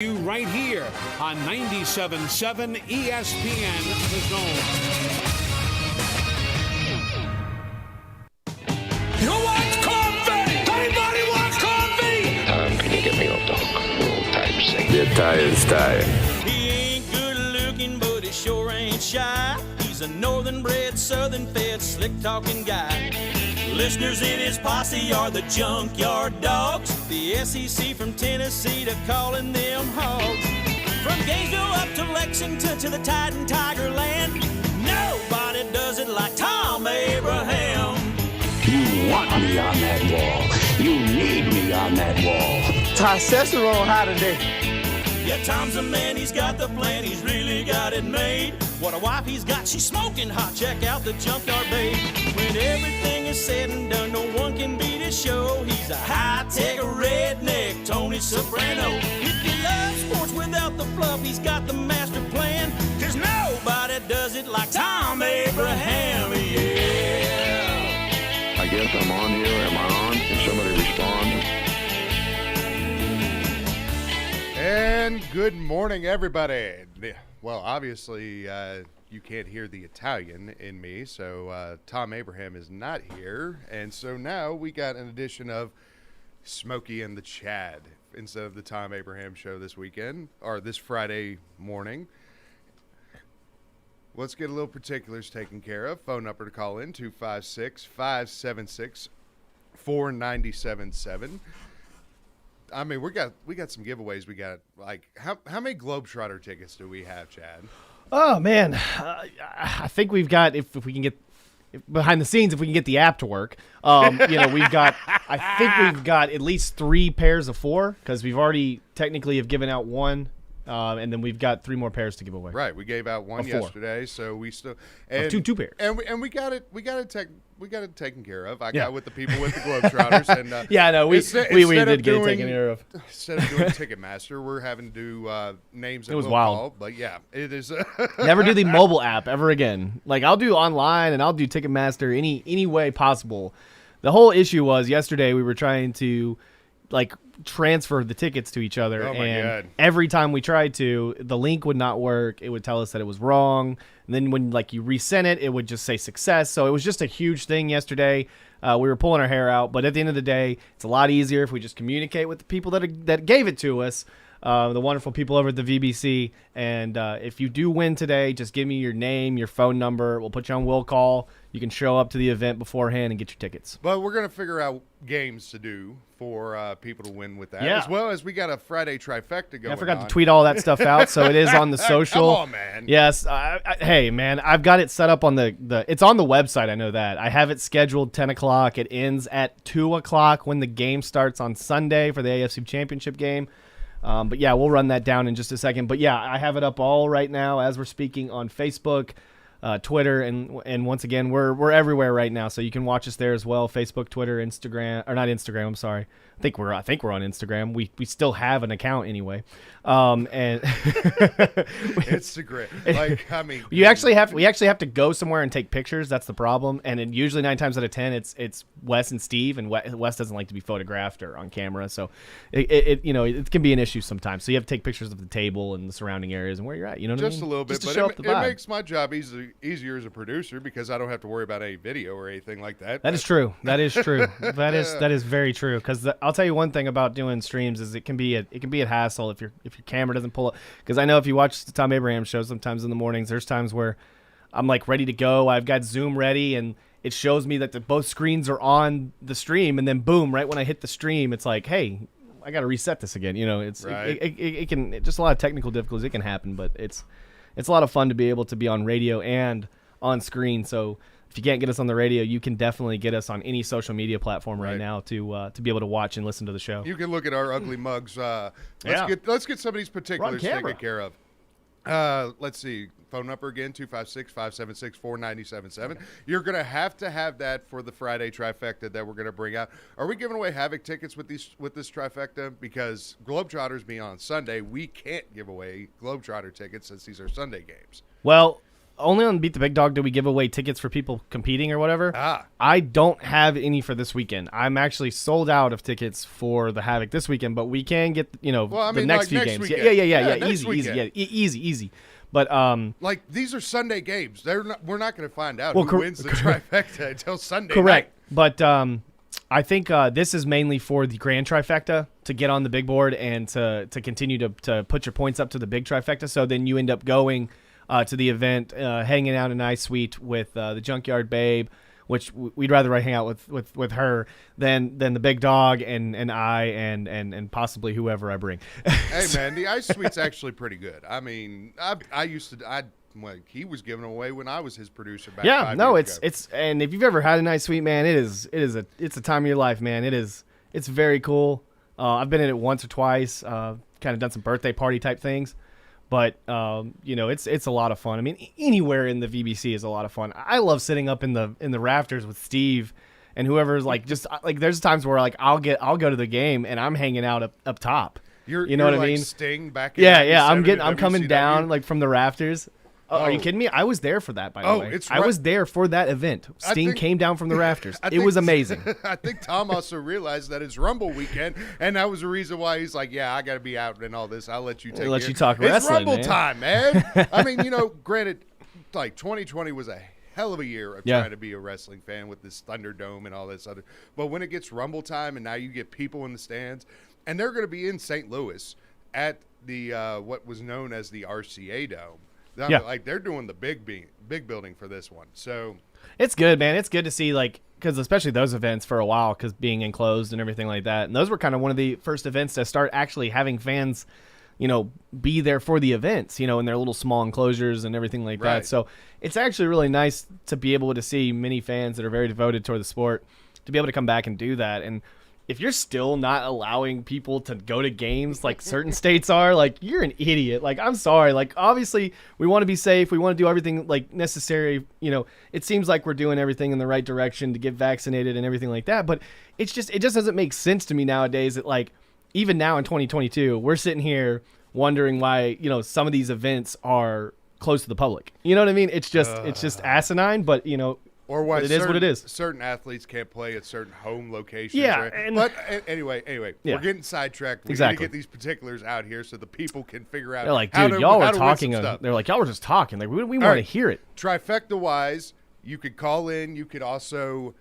You right here on 97.7 ESPN The Zone. Who wants coffee? Anybody want coffee? Thom, can you get me off the hook? Roll type say. The Italian's tired. He ain't good looking, but he sure ain't shy. He's a northern bred, southern fed, slick talking guy. Listeners in his posse are the junkyard dogs. The SEC from Tennessee to calling them hogs. From Gainesville up to Lexington to the Titan Tiger Land. Nobody does it like Thom Abraham. You want me on that wall. You need me on that wall. Testosterone high today. Yeah, Tom's a man, he's got the plan, he's really got it made. What a wife he's got, she's smoking hot, check out the junkyard babe. When everything is said and done, no one can beat his show. He's a high-tech redneck, Tony Soprano. If you love sports without the fluff, he's got the master plan. Cause nobody does it like Thom Abraham, yeah. I guess I'm on here. Am I on? Can somebody respond? And good morning, everybody. Well, obviously, you can't hear the Italian in me, so Thom Abraham is not here. And so now we got an edition of Smokey and the Chad instead of the Thom Abraham show this weekend, or this Friday morning. Let's get a little particulars taken care of. Phone number to call in, 256-576-4977. I mean, we got some giveaways. We got like how many Globetrotter tickets do we have, Chad? Oh man, I think we've got if we can get behind the scenes, if we can get the app to work. We've got I think we've got at least 3 pairs of 4 because we've already technically have given out 1, and then we've got 3 more pairs to give away. Right, we gave out 1 yesterday, so we still and two pairs, and we got it taken care of. I got with the people with the Globetrotters, and yeah, no, we did get it taken care of. Instead of doing Ticketmaster, we're having to do names. It was wild, call, but yeah, it is. Never do the mobile app ever again. Like I'll do online and I'll do Ticketmaster any way possible. The whole issue was yesterday we were trying to like transfer the tickets to each other, and every time we tried to, the link would not work. It would tell us that it was wrong, and then when like you resent it, it would just say success. So it was just a huge thing yesterday. We were pulling our hair out, but at the end of the day, it's a lot easier if we just communicate with the people that gave it to us, the wonderful people over at the VBC. And if you do win today, just give me your name, your phone number. We'll put you on will call. You can show up to the event beforehand and get your tickets. But we're going to figure out games to do for people to win with that. Yeah. As well as we got a Friday trifecta going on. I forgot to tweet all that stuff out, so it is on the social. Come on, man. Yes. Hey, man, I've got it set up on the it's on the website. I know that. I have it scheduled 10 o'clock. It ends at 2 o'clock when the game starts on Sunday for the AFC Championship game. But, yeah, we'll run that down in just a second. But, yeah, I have it up all right now as we're speaking on Facebook, Twitter, and once again, we're everywhere right now, so you can watch us there as well. Facebook, Twitter, Instagram, or not Instagram. I'm sorry. I think we're on Instagram. We still have an account anyway. And Instagram. Like, I mean, we actually have to go somewhere and take pictures. That's the problem. And then usually 9 times out of 10, it's Wes and Steve, and Wes doesn't like to be photographed or on camera, so it can be an issue sometimes. So you have to take pictures of the table and the surrounding areas and where you're at. You know what I mean? Just a little bit, but it makes my job easier as a producer because I don't have to worry about any video or anything like that. That is true. That is true. That is very true. Because I'll tell you one thing about doing streams is it can be a hassle if your camera doesn't pull up. Because I know if you watch the Thom Abraham show sometimes in the mornings, there's times where I'm like ready to go. I've got Zoom ready and it shows me that both screens are on the stream, and then boom, right when I hit the stream, it's like, hey, I got to reset this again. You know, it's right. It can just a lot of technical difficulties. It can happen, but it's a lot of fun to be able to be on radio and on screen. So if you can't get us on the radio, you can definitely get us on any social media platform right now to be able to watch and listen to the show. You can look at our ugly mugs. Let's get some of these particulars taken care of. Let's see. Phone number again, 256-576-4977. You're going to have that for the Friday trifecta that we're going to bring out. Are we giving away Havoc tickets with this trifecta? Because Globetrotters being on Sunday, we can't give away Globetrotter tickets since these are Sunday games. Well, only on Beat the Big Dog do we give away tickets for people competing or whatever. I don't have any for this weekend. I'm actually sold out of tickets for the Havoc this weekend, but we can get, the next few games. Weekend. Yeah, next easy, weekend. easy. But like these are Sunday games. We're not going to find out Well, who wins the trifecta until Sunday correct. night. But I think this is mainly for the grand trifecta to get on the big board and to continue to put your points up to the big trifecta. So then you end up going to the event, hanging out in a nice suite with the Junkyard Babe, which we'd rather hang out with her than the big dog and I and possibly whoever I bring. Hey man, the ice suite's actually pretty good. I mean, he was giving away when I was his producer back. Yeah, 5 no, years ago. and if you've ever had a nice suite, man, it's a time of your life, man. It's very cool. I've been in it once or twice. Kind of done some birthday party type things. But it's a lot of fun. I mean, anywhere in the VBC is a lot of fun. I love sitting up in the rafters with Steve and whoever's there's times where I'll go to the game and I'm hanging out up top. You're what I like mean? Sting back in Yeah. I'm WCW. coming down from the rafters. Are you kidding me? I was there for that, by the way. I was there for that event. Sting came down from the rafters. It was amazing. I think Thom also realized that it's Rumble weekend, and that was the reason why he's like, yeah, I got to be out and all this. I'll let you take Let it. you talk It's wrestling, Rumble man. time, man. I mean, granted, 2020 was a hell of a year of trying to be a wrestling fan with this Thunderdome and all this other. But when it gets Rumble time and now you get people in the stands, and they're going to be in St. Louis at the what was known as the RCA Dome. They're doing the big building for this one. So it's good, man. It's good to see, because especially those events for a while, because being enclosed and everything like that. And those were kind of one of the first events to start actually having fans, be there for the events, in their little small enclosures and everything like that. So it's actually really nice to be able to see many fans that are very devoted toward the sport to be able to come back and do that. And if you're still not allowing people to go to games like certain states are, you're an idiot. I'm sorry. Obviously, we want to be safe. We want to do everything necessary. It seems like we're doing everything in the right direction to get vaccinated and everything like that. But it just doesn't make sense to me nowadays that even now in 2022, we're sitting here wondering why some of these events are closed to the public. You know what I mean? It's just asinine. But or why it is what it is. Certain athletes can't play at certain home locations. Yeah, right? But anyway, we're getting sidetracked. We need to get these particulars out here so the people can figure out. They're like, how dude, to, y'all how were to talking. win some stuff. They're like, y'all were just talking. We want to hear it. Trifecta wise, you could call in. You could also,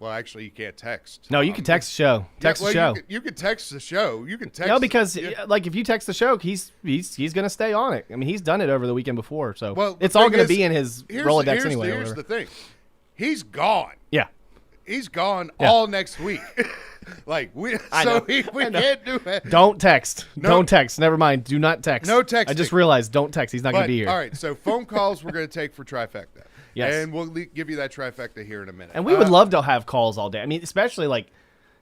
actually, you can't text. No, you can text the show. Text the show. You can text the show. You can text. No, because if you text the show, he's gonna stay on it. I mean, he's done it over the weekend before, so it's all gonna be in his Rolodex anyway. Here's the thing. He's gone. Yeah. He's gone all next week. We can't do it. Don't text. Don't text. Never mind. Do not text. No texting. I just realized. Don't text. He's not gonna be here. All right. So phone calls we're gonna take for trifecta. Yes. And we'll give you that trifecta here in a minute. And we would love to have calls all day. I mean, especially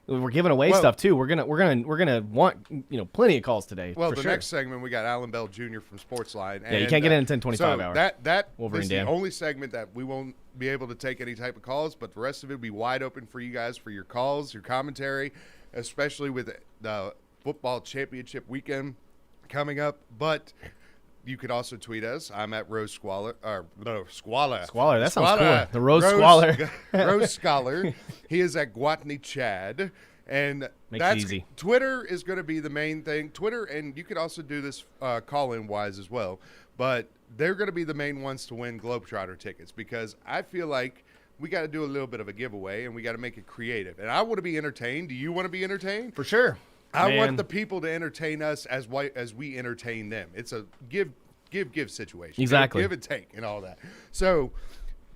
we're giving away stuff too. We're gonna want plenty of calls today. Well, for the sure. next segment we got Alan Bell Jr. from Sportsline. Yeah, you can't get in until 25 hours. That Wolverine is Dan. the only segment that we won't be able to take any type of calls, but the rest of it will be wide open for you guys for your calls, your commentary, especially with the football championship weekend coming up. But you could also tweet us. I'm at Rose Squalor. Squalor. Squalor. That sounds cool. The Rose Squalor. Rose Scholar. He is at Gwathney Chad. And Makes it easy. Twitter is going to be the main thing. Twitter, and you could also do this call-in wise as well. But they're going to be the main ones to win Globetrotter tickets because I feel like we got to do a little bit of a giveaway and we got to make it creative. And I want to be entertained. Do you want to be entertained? For sure. I want the people to entertain us as we entertain them. It's a give situation. Exactly. Give and take and all that. So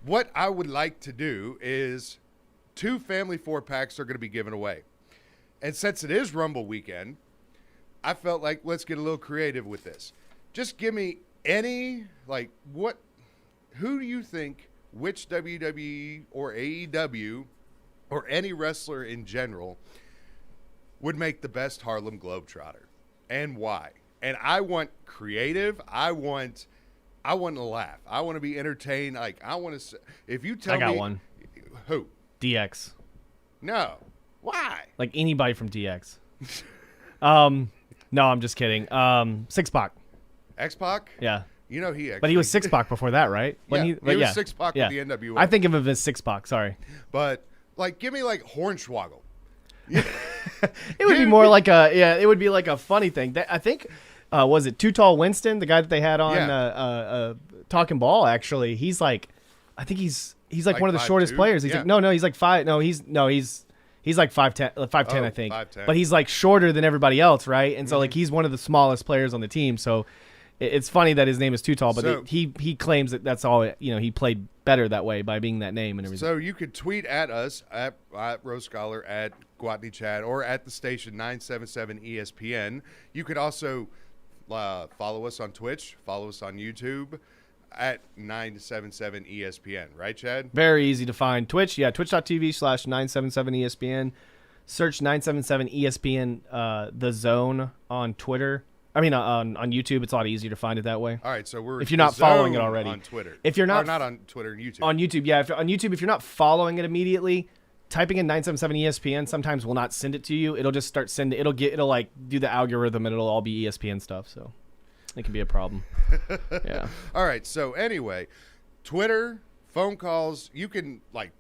what I would like to do is 2 family 4-packs are going to be given away. And since it is Rumble weekend, I felt like let's get a little creative with this. Just give me any, who do you think, which WWE or AEW or any wrestler in general would make the best Harlem Globetrotter and why? And I want creative. I want to laugh. I want to be entertained. I want to, if you tell me. I got one. Who? DX. No. Why? Anybody from DX. No, I'm just kidding. Six Pac. X-Pac? Yeah. You know he actually, But he was 6-Pac before that, right? Yeah, he was yeah. 6-Pac Yeah. with the NWA. I think of him as 6-Pac, sorry. But like, give me like Hornswoggle. It would be more like it would be like a funny thing. I think, was it Too Tall Winston, the guy that they had on Talking Ball, actually? He's like, I think he's like one of the 5'2"? shortest players. He's Yeah. like, no, he's like 5. No, he's like 5'10", I think. 5'10". But he's like shorter than everybody else, right? And so like he's one of the smallest players on the team. So it's funny that his name is Too Tall, but So- he claims that that's all, he played better that way by being that name and everything. So you could tweet at us at Rose Scholar, at Gwathney Chad, or at the station 977 ESPN. You could also follow us on Twitch, follow us on YouTube at 977 ESPN. Right, Chad? Very easy to find. Twitch, twitch.tv/977ESPN. Search 977 ESPN, The Zone on Twitter. I mean, on YouTube, it's a lot easier to find it that way. All right, so we're If you're not following it already. on Twitter. If you're not Or not on Twitter and YouTube. On YouTube, yeah. On YouTube, if you're not following it immediately, typing in 977 ESPN sometimes will not send it to you. It'll just start sending. It'll like do the algorithm, and it'll all be ESPN stuff. So it can be a problem. Yeah. All right, so anyway, Twitter, phone calls, you can like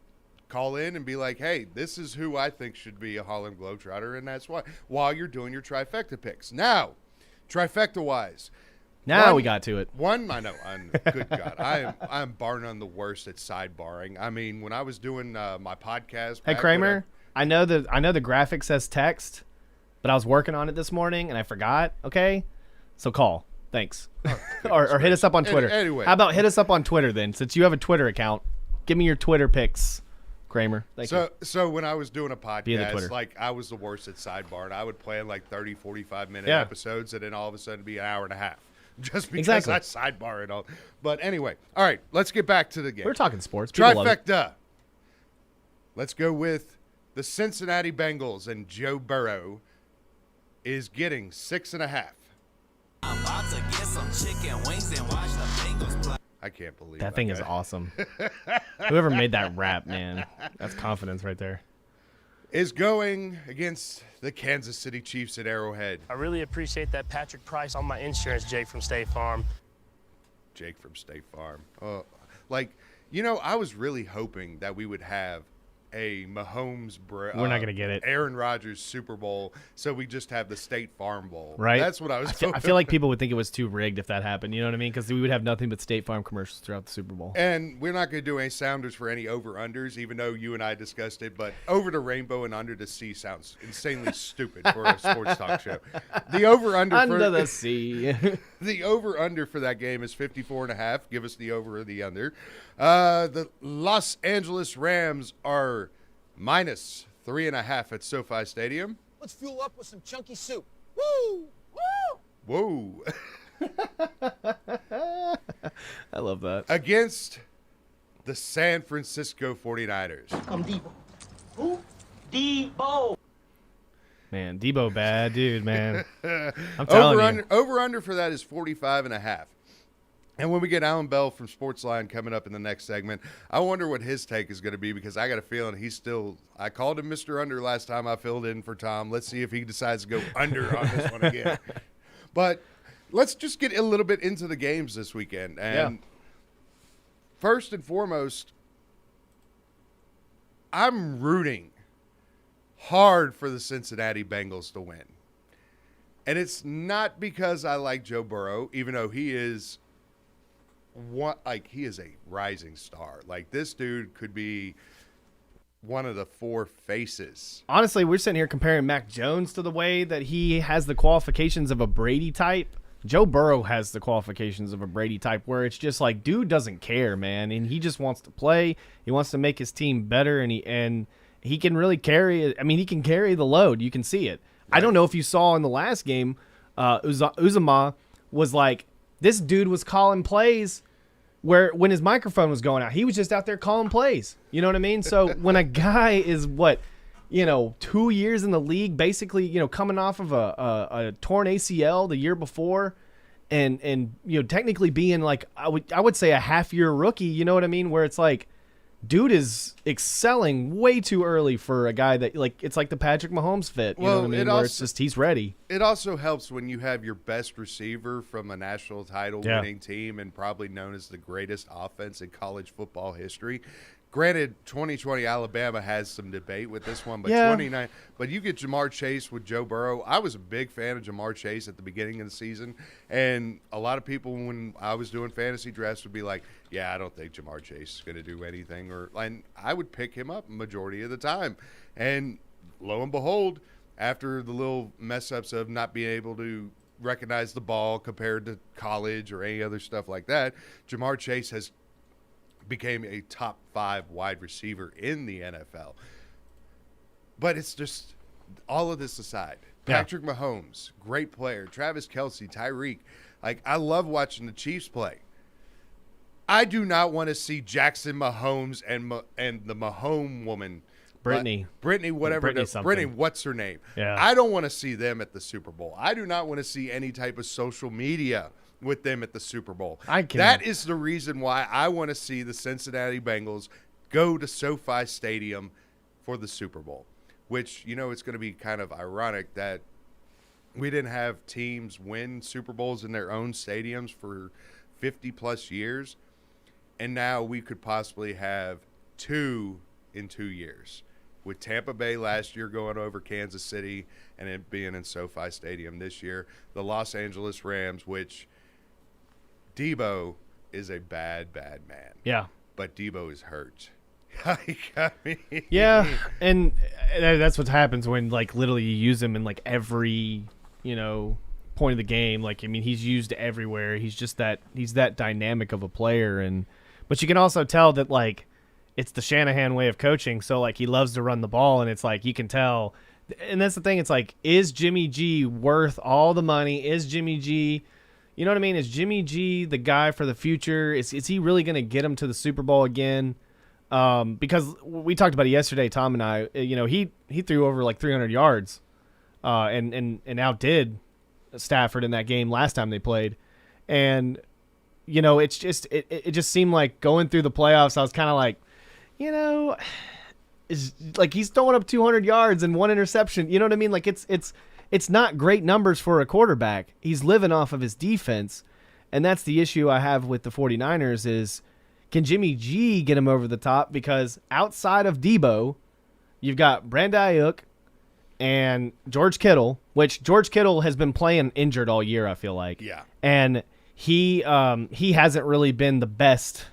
call in and be like, hey, this is who I think should be a Harlem Globetrotter, and that's why, while you're doing your trifecta picks. Now, trifecta-wise. Now we got to it. I know, good God. I'm bar none the worst at sidebarring. I mean, when I was doing my podcast. Hey, back Kramer, I know the graphic says text, but I was working on it this morning, and I forgot, okay? So call. Thanks. Or hit us up on Twitter. Anyway. How about hit us up on Twitter then? Since you have a Twitter account, give me your Twitter picks, Kramer. Thank you. So when I was doing a the Twitter. podcast, like I was the worst at sidebarring. I would plan like 30, 45-minute Yeah. episodes, and then all of a sudden be an hour and a half. Just because Exactly. I sidebar it all. But anyway, all right, let's get back to the game. We're talking sports. People love it. Trifecta. Let's go with the Cincinnati Bengals, and Joe Burrow is getting 6.5. I can't believe That thing is awesome. Whoever made that rap, man, that's confidence right there. is going against the Kansas City Chiefs at Arrowhead. I really appreciate that Patrick Price on my insurance, Jake from State Farm. Jake from State Farm. I was really hoping that we would have a Mahomes. We're not gonna get it. Aaron Rodgers Super Bowl, so we just have the State Farm Bowl. Right? That's what I was. I feel like people would think it was too rigged if that happened. You know what I mean? Because we would have nothing but State Farm commercials throughout the Super Bowl. And we're not going to do any sounders for any over-unders, even though you and I discussed it. But over the rainbow and under the sea sounds insanely stupid for a sports talk show. The over-under Under the sea. the over-under for that game is 54.5. Give us the over or the under. The Los Angeles Rams are minus 3.5 at SoFi Stadium. Let's fuel up with some chunky soup. Woo! Woo! Whoa. I love that. Against the San Francisco 49ers. I'm Debo. Who? Debo. Man, Debo bad dude, man. I'm telling you. Over-under for that is 45.5. And when we get Alan Bell from Sportsline coming up in the next segment, I wonder what his take is going to be, because I got a feeling he's still – I called him Mr. Under last time I filled in for Tom. Let's see if he decides to go under on this one again. But let's just get a little bit into the games this weekend. And first and foremost, I'm rooting hard for the Cincinnati Bengals to win. And it's not because I like Joe Burrow, even though he is – he is a rising star. Like, this dude could be one of the four faces. Honestly, we're sitting here comparing Mac Jones to the way that he has the qualifications of a Brady type. Joe Burrow has the qualifications of a Brady type, where it's just like, dude doesn't care, man, and he just wants to play. He wants to make his team better, and he can really carry it. I mean, he can carry the load. You can see it. Right. I don't know if you saw in the last game, Uzama was like, this dude was calling plays where when his microphone was going out, he was just out there calling plays. You know what I mean? So when a guy is 2 years in the league, basically, coming off of a torn ACL the year before, and technically being like, I would say a half year rookie, you know what I mean? Where it's like, dude is excelling way too early for a guy that it's like the Patrick Mahomes fit. You know what I mean? Where it's just he's ready. It also helps when you have your best receiver from a national title winning team and probably known as the greatest offense in college football history. Granted, 2020 Alabama has some debate with this one, but 29. But you get Jamar Chase with Joe Burrow. I was a big fan of Jamar Chase at the beginning of the season, and a lot of people when I was doing fantasy drafts would be like, "Yeah, I don't think Jamar Chase is going to do anything," and I would pick him up majority of the time. And lo and behold, after the little mess ups of not being able to recognize the ball compared to college or any other stuff like that, Jamar Chase has became a top 5 wide receiver in the NFL. But it's just all of this aside. Patrick Mahomes, great player. Travis Kelce, Tyreek. Like, I love watching the Chiefs play. I do not want to see Jackson Mahomes and the Mahomes woman. Brittany, whatever. Brittany, what's her name? Yeah. I don't want to see them at the Super Bowl. I do not want to see any type of social media with them at the Super Bowl. That is the reason why I want to see the Cincinnati Bengals go to SoFi Stadium for the Super Bowl, which, it's going to be kind of ironic that we didn't have teams win Super Bowls in their own stadiums for 50-plus years, and now we could possibly have 2 in 2 years, with Tampa Bay last year going over Kansas City and it being in SoFi Stadium this year. The Los Angeles Rams, which Debo is a bad, bad man. Yeah. But Debo is hurt. Yeah, and that's what happens when, literally you use him in, every, point of the game. He's used everywhere. He's just he's that dynamic of a player. But you can also tell that, it's the Shanahan way of coaching. So, he loves to run the ball, and it's you can tell. And that's the thing. It's is Jimmy G worth all the money? Is Jimmy G... You know what I mean? Is Jimmy G the guy for the future? Is he really going to get him to the Super Bowl again? Because we talked about it yesterday, Tom and I. He threw over 300 yards, and outdid Stafford in that game last time they played. And it's just it just seemed like going through the playoffs, I was kind of is he's throwing up 200 yards and 1 interception. You know what I mean? It's not great numbers for a quarterback. He's living off of his defense, and that's the issue I have with the 49ers is, can Jimmy G get him over the top? Because outside of Debo, you've got Brandon Ayuk and George Kittle, which George Kittle has been playing injured all year, I feel like. Yeah. And he hasn't really been the best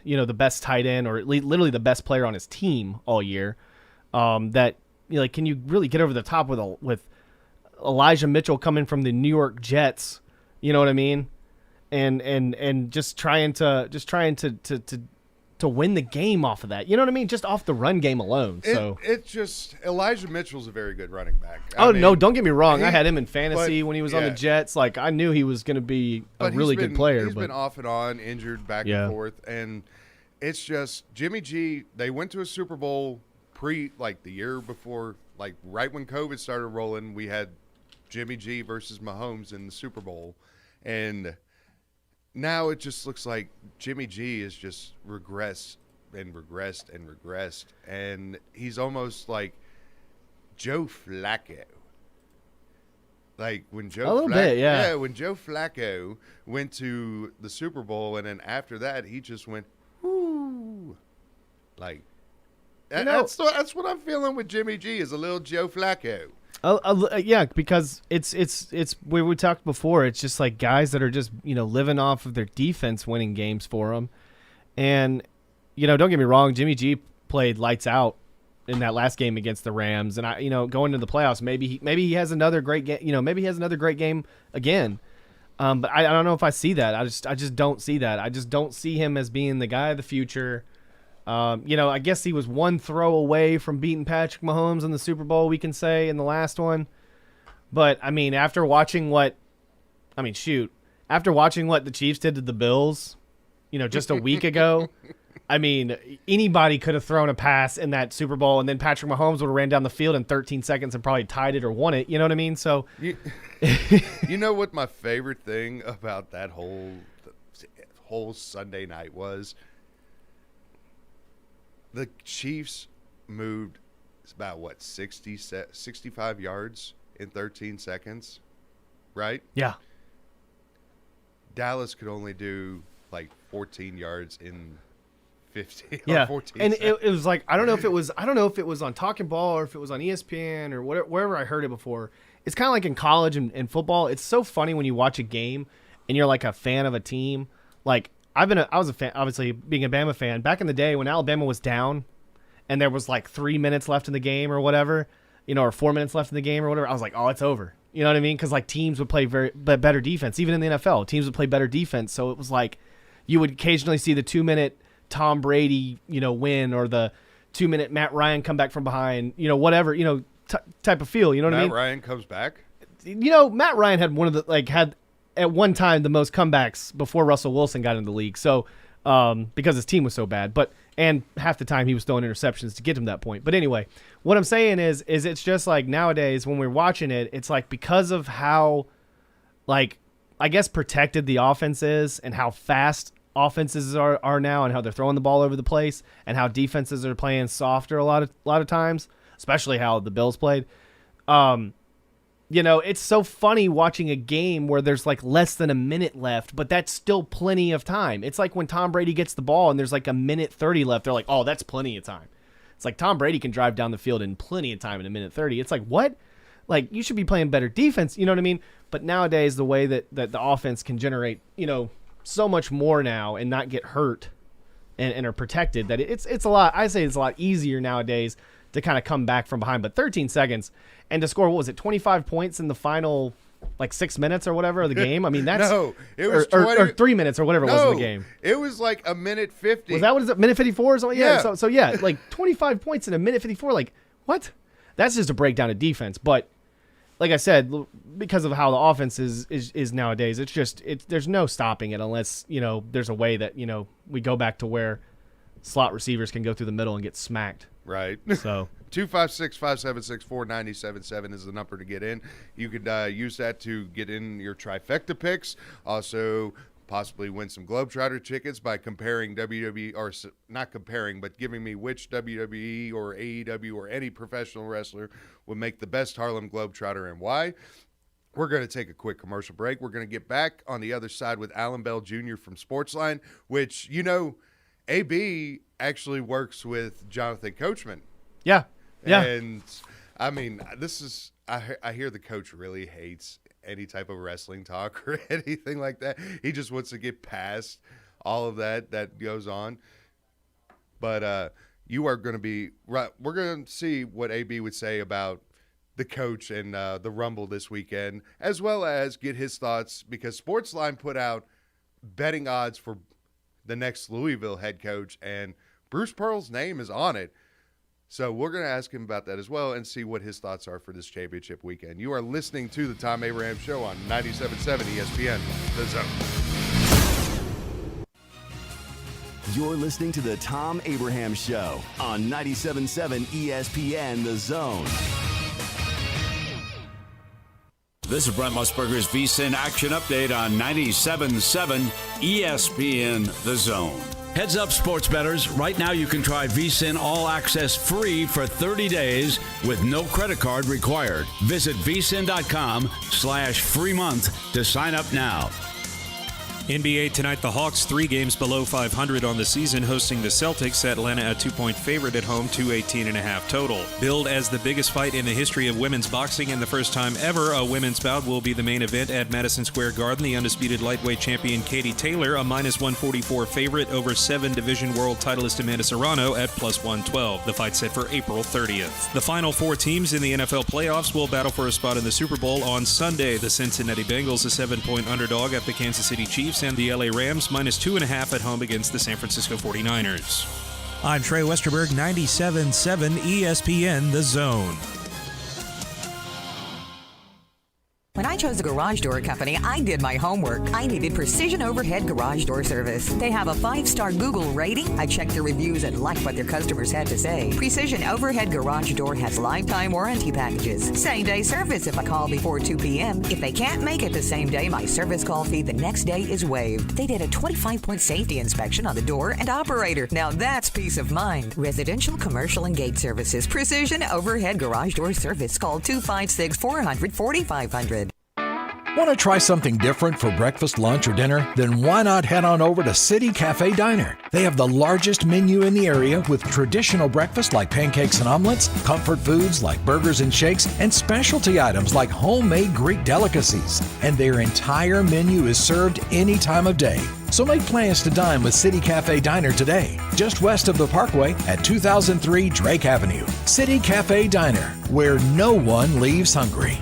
tight end, or literally the best player on his team all year. Can you really get over the top with Elijah Mitchell coming from the New York Jets, you know what I mean? And just trying to win the game off of that. You know what I mean? Just off the run game alone. So Elijah Mitchell's a very good running back. No, don't get me wrong. I had him in fantasy when he was on the Jets. I knew he was going to be a really good player. He's been off and on, injured back and forth, and it's just Jimmy G. They went to a Super Bowl the year before, right when COVID started rolling. We had Jimmy G versus Mahomes in the Super Bowl, and now it just looks like Jimmy G is just regressed, and he's almost like Joe Flacco. When Joe when Joe Flacco went to the Super Bowl, and then after that he just went, whoo, that's what I'm feeling with Jimmy G, is a little Joe Flacco. Yeah, because it's where we talked before. It's just guys that are just living off of their defense winning games for them, and don't get me wrong, Jimmy G played lights out in that last game against the Rams, and going into the playoffs, maybe he has another great game. Maybe he has another great game again. But I don't know if I see that. I just don't see that. I just don't see him as being the guy of the future. I guess he was one throw away from beating Patrick Mahomes in the Super Bowl, we can say, in the last one. But, after watching what the Chiefs did to the Bills, just a week ago, anybody could have thrown a pass in that Super Bowl, and then Patrick Mahomes would have ran down the field in 13 seconds and probably tied it or won it. You know what I mean? So, you know what my favorite thing about that whole Sunday night was? the Chiefs moved about, 65 yards in 13 seconds, right? Yeah. Dallas could only do like 14 yards in 15 Yeah. or 14 And seconds. it was like, I don't know if it was on Talking Ball or if it was on ESPN or wherever I heard it before. It's kind of like in college and football. It's so funny when you watch a game and you're like a fan of a team. Like I was a fan, obviously being a Bama fan back in the day when Alabama was down and there was like 3 minutes left in the game or whatever, or 4 minutes left in the game or whatever. I was like, oh, it's over. You know what I mean? Because like teams would play better defense. Even in the NFL, teams would play better defense. So it was like you would occasionally see the 2-minute Tom Brady, win, or the 2-minute Matt Ryan come back from behind, whatever, type of feel. You know what I mean? Matt Ryan comes back. Matt Ryan had had at one time the most comebacks before Russell Wilson got into the league. So because his team was so bad, and half the time he was throwing interceptions to get him that point. But anyway, what I'm saying is it's just like nowadays when we're watching it, it's like because of how, like, I guess protected the offense is and how fast offenses are now and how they're throwing the ball over the place and how defenses are playing softer a lot of times, especially how the Bills played. It's so funny watching a game where there's like less than a minute left, but that's still plenty of time. It's like when Tom Brady gets the ball and there's like 1:30 left. They're like, oh, that's plenty of time. It's like Tom Brady can drive down the field in plenty of time in 1:30. It's like, what? Like, you should be playing better defense. You know what I mean? But nowadays, the way that the offense can generate, so much more now and not get hurt and are protected, that it's a lot. I say it's a lot easier nowadays to kind of come back from behind. But 13 seconds and to score, 25 points in the final like 6 minutes or whatever of the game? I mean, that's no, it was or 3 minutes or whatever it was in the game. It was like 1:50. Was that what is it? 1:54 or something? Yeah. So yeah, like 25 points in 1:54. Like, what? That's just a breakdown of defense. But like I said, because of how the offense is nowadays, there's no stopping it unless, there's a way that, we go back to where slot receivers can go through the middle and get smacked. Right. So 256-576-4977 is the number to get in. You could use that to get in your trifecta picks. Also, possibly win some Globetrotter tickets by comparing WWE, or not comparing, but giving me which WWE or AEW or any professional wrestler would make the best Harlem Globetrotter and why. We're going to take a quick commercial break. We're going to get back on the other side with Alan Bell Jr. from Sportsline, which, AB actually works with Jonathan Coachman. Yeah. Yeah. And, I mean, I hear the coach really hates any type of wrestling talk or anything like that. He just wants to get past all of that goes on. But you are going to be right. We're going to see what AB would say about the coach and the Rumble this weekend, as well as get his thoughts, because Sportsline put out betting odds for the next Louisville head coach, and Bruce Pearl's name is on it. So we're going to ask him about that as well and see what his thoughts are for this championship weekend. You are listening to the Thom Abraham Show on 97.7 ESPN, The Zone. You're listening to the Thom Abraham Show on 97.7 ESPN, The Zone. This is Brent Musburger's VSiN Action Update on 97.7 ESPN The Zone. Heads up, sports bettors. Right now you can try VSiN All Access free for 30 days with no credit card required. Visit vsin.com/free month to sign up now. NBA tonight, the Hawks 3 games below 500 on the season, hosting the Celtics. Atlanta a 2-point favorite at home, 218.5 total. Billed as the biggest fight in the history of women's boxing and the first time ever a women's bout will be the main event at Madison Square Garden. The undisputed lightweight champion Katie Taylor, a -144 favorite over 7-division world titleist Amanda Serrano at +112. The fight set for April 30th. The final 4 teams in the NFL playoffs will battle for a spot in the Super Bowl on Sunday. The Cincinnati Bengals a 7-point underdog at the Kansas City Chiefs, and the LA Rams -2.5 at home against the San Francisco 49ers. I'm Trey Westerberg, 97.7 ESPN The Zone. When I chose a garage door company, I did my homework. I needed Precision Overhead Garage Door Service. They have a 5-star Google rating. I checked their reviews and liked what their customers had to say. Precision Overhead Garage Door has lifetime warranty packages. Same-day service if I call before 2 p.m. If they can't make it the same day, my service call fee the next day is waived. They did a 25-point safety inspection on the door and operator. Now that's peace of mind. Residential, commercial, and gate services. Precision Overhead Garage Door Service. Call 256-400-4500. Want to try something different for breakfast, lunch, or dinner? Then why not head on over to City Cafe Diner? They have the largest menu in the area with traditional breakfast like pancakes and omelets, comfort foods like burgers and shakes, and specialty items like homemade Greek delicacies. And their entire menu is served any time of day. So make plans to dine with City Cafe Diner today, just west of the Parkway at 2003 Drake Avenue. City Cafe Diner, where no one leaves hungry.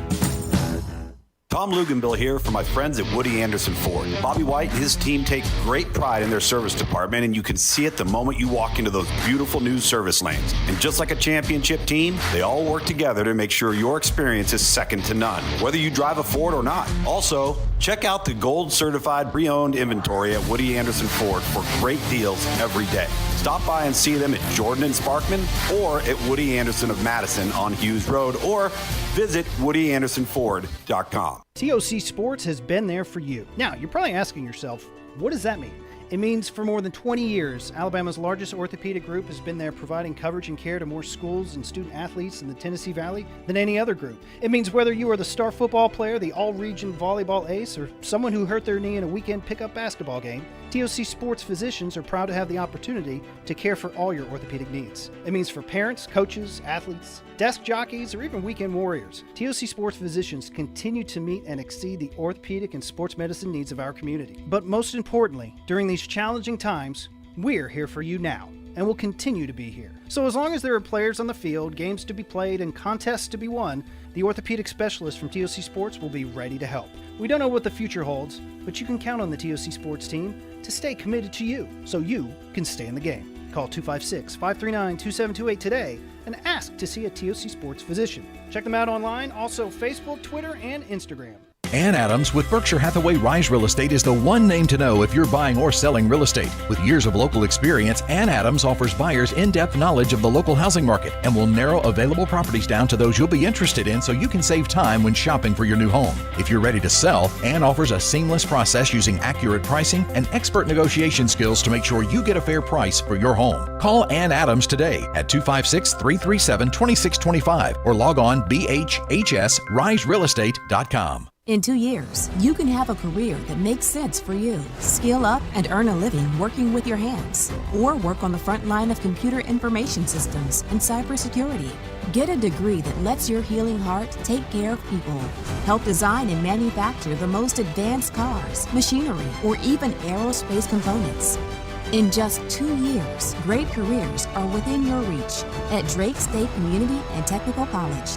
Tom Luganbill here for my friends at Woody Anderson Ford. Bobby White and his team take great pride in their service department, and you can see it the moment you walk into those beautiful new service lanes. And just like a championship team, they all work together to make sure your experience is second to none, whether you drive a Ford or not. Also, check out the gold certified pre-owned inventory at Woody Anderson Ford for great deals every day. Stop by and see them at Jordan and Sparkman or at Woody Anderson of Madison on Hughes Road, or visit WoodyAndersonFord.com. TOC Sports has been there for you. Now, you're probably asking yourself, what does that mean? It means for more than 20 years, Alabama's largest orthopedic group has been there providing coverage and care to more schools and student athletes in the Tennessee Valley than any other group. It means whether you are the star football player, the all-region volleyball ace, or someone who hurt their knee in a weekend pickup basketball game, TOC Sports physicians are proud to have the opportunity to care for all your orthopedic needs. It means for parents, coaches, athletes, desk jockeys, or even weekend warriors, TOC Sports physicians continue to meet and exceed the orthopedic and sports medicine needs of our community. But most importantly, during these challenging times, we're here for you now, and will continue to be here. So as long as there are players on the field, games to be played, and contests to be won, the orthopedic specialists from TOC Sports will be ready to help. We don't know what the future holds, but you can count on the TOC Sports team to stay committed to you, so you can stay in the game. Call 256-539-2728 today and ask to see a TOC Sports physician. Check them out online, also Facebook, Twitter, and Instagram. Ann Adams with Berkshire Hathaway Rise Real Estate is the one name to know if you're buying or selling real estate. With years of local experience, Ann Adams offers buyers in-depth knowledge of the local housing market and will narrow available properties down to those you'll be interested in so you can save time when shopping for your new home. If you're ready to sell, Ann offers a seamless process using accurate pricing and expert negotiation skills to make sure you get a fair price for your home. Call Ann Adams today at 256-337-2625 or log on bhhsriserealestate.com. In 2 years, you can have a career that makes sense for you. Skill up and earn a living working with your hands, or work on the front line of computer information systems and cybersecurity. Get a degree that lets your healing heart take care of people. Help design and manufacture the most advanced cars, machinery, or even aerospace components. In just 2 years, great careers are within your reach at Drake State Community and Technical College.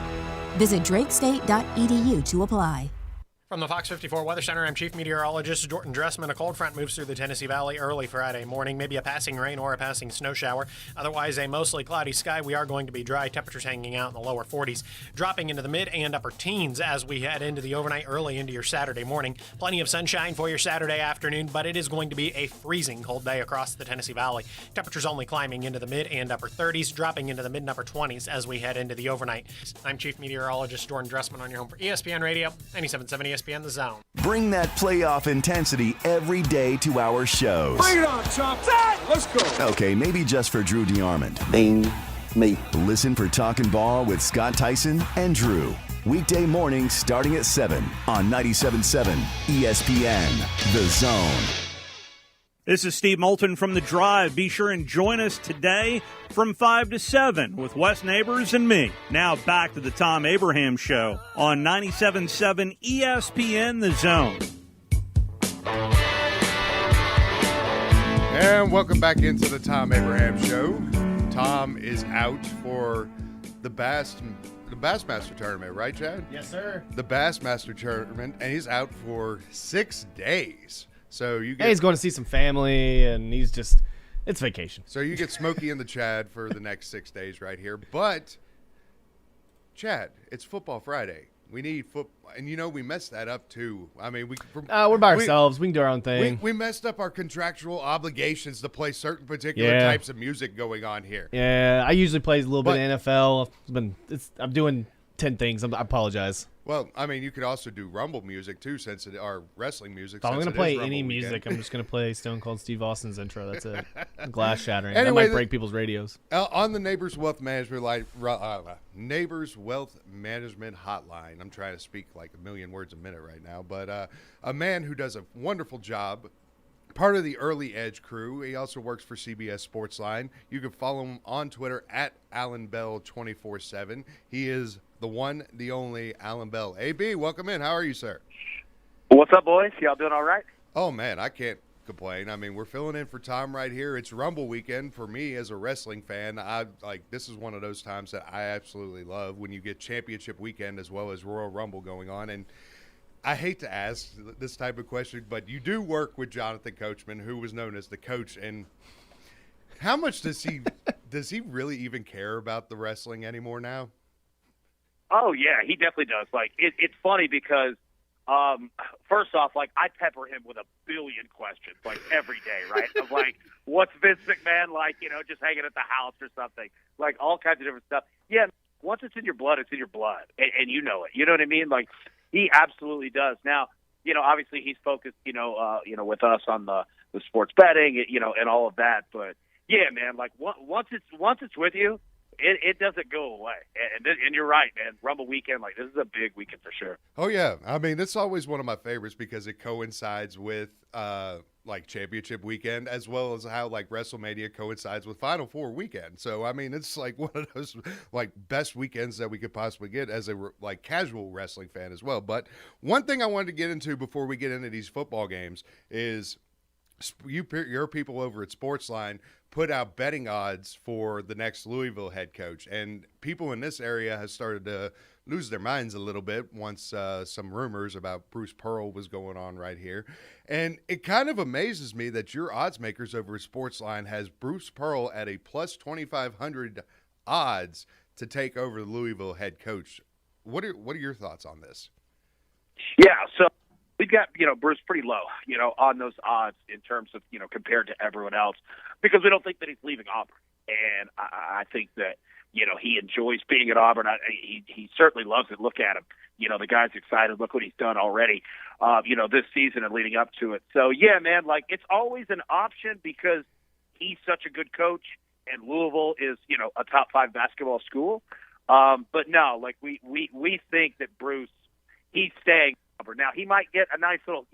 Visit drakestate.edu to apply. From the Fox 54 Weather Center, I'm Chief Meteorologist Jordan Dressman. A cold front moves through the Tennessee Valley early Friday morning, maybe a passing rain or a passing snow shower. Otherwise, a mostly cloudy sky. We are going to be dry. Temperatures hanging out in the lower 40s, dropping into the mid and upper teens as we head into the overnight, early into your Saturday morning. Plenty of sunshine for your Saturday afternoon, but it is going to be a freezing cold day across the Tennessee Valley. Temperatures only climbing into the mid and upper 30s, dropping into the mid and upper 20s as we head into the overnight. I'm Chief Meteorologist Jordan Dressman on your home for ESPN Radio, 97.7 ESPN The Zone. Bring that playoff intensity every day to our shows. Bring it on, Chomp. Let's go. Okay, maybe just for Drew DeArmond. Ding me. Listen for Talkin' Ball with Scott Tyson and Drew. Weekday mornings starting at 7 on 97.7 ESPN The Zone. This is Steve Moulton from The Drive. Be sure and join us today from 5 to 7 with Wes Neighbors and me. Now back to the Thom Abraham Show on 97.7 ESPN The Zone. And welcome back into the Thom Abraham Show. Tom is out for the Bassmaster Tournament, right, Chad? Yes, sir. The Bassmaster Tournament, and he's out for 6 days. So you get, he's going to see some family, and it's vacation. So you get Smokey and the Chad for the next 6 days right here. But, Chad, it's Football Friday. We need football, and we messed that up too. I mean, we're by ourselves. We can do our own thing. We messed up our contractual obligations to play certain particular types of music going on here. Yeah, I usually play a little bit of NFL. I'm doing 10 things. I apologize. Well, I mean, you could also do Rumble music too, since our wrestling music. If I'm going to play any music, I'm just going to play Stone Cold Steve Austin's intro. That's it. Glass shattering. Anyway, that might break people's radios. On the Neighbors Wealth Management Neighbors Wealth Management Hotline. I'm trying to speak like a million words a minute right now, but a man who does a wonderful job. Part of the Early Edge crew. He also works for CBS Sportsline. You can follow him on Twitter at Alan Bell 24/7. He is the one, the only Alan Bell. AB, welcome in. How are you, sir? What's up, boys? Y'all doing all right? Oh, man, I can't complain. I mean, we're filling in for Thom right here. It's Rumble weekend for me as a wrestling fan. This is one of those times that I absolutely love when you get championship weekend as well as Royal Rumble going on. And I hate to ask this type of question, but you do work with Jonathan Coachman, who was known as the coach. And how much does he really even care about the wrestling anymore now? Oh, yeah, he definitely does. Like, it's funny because, first off, like, I pepper him with a billion questions, like, every day, right? Of, like, what's Vince McMahon like, just hanging at the house or something? Like, all kinds of different stuff. Yeah, once it's in your blood, it's in your blood, and you know it. You know what I mean? Like, he absolutely does. Now, obviously he's focused, with us on the sports betting, and all of that. But, yeah, man, like, once it's with you, it doesn't go away. And you're right, man. Rumble weekend, like, this is a big weekend for sure. Oh, yeah. I mean, this is always one of my favorites because it coincides with, championship weekend, as well as how, WrestleMania coincides with Final Four weekend. So, I mean, it's, one of those, best weekends that we could possibly get as a, casual wrestling fan as well. But one thing I wanted to get into before we get into these football games is your people over at Sportsline put out betting odds for the next Louisville head coach. And people in this area have started to lose their minds a little bit once some rumors about Bruce Pearl was going on right here. And it kind of amazes me that your odds makers over at Sportsline has Bruce Pearl at a plus 2,500 odds to take over the Louisville head coach. What are your thoughts on this? Yeah, so we've got, Bruce pretty low, on those odds in terms of, compared to everyone else, because we don't think that he's leaving Auburn. And I think that, he enjoys being at Auburn. He certainly loves it. Look at him. The guy's excited. Look what he's done already, this season and leading up to it. So, yeah, man, it's always an option because he's such a good coach, and Louisville is, a top 5 basketball school. But no, we think that Bruce, he's staying. Now, he might get a nice little,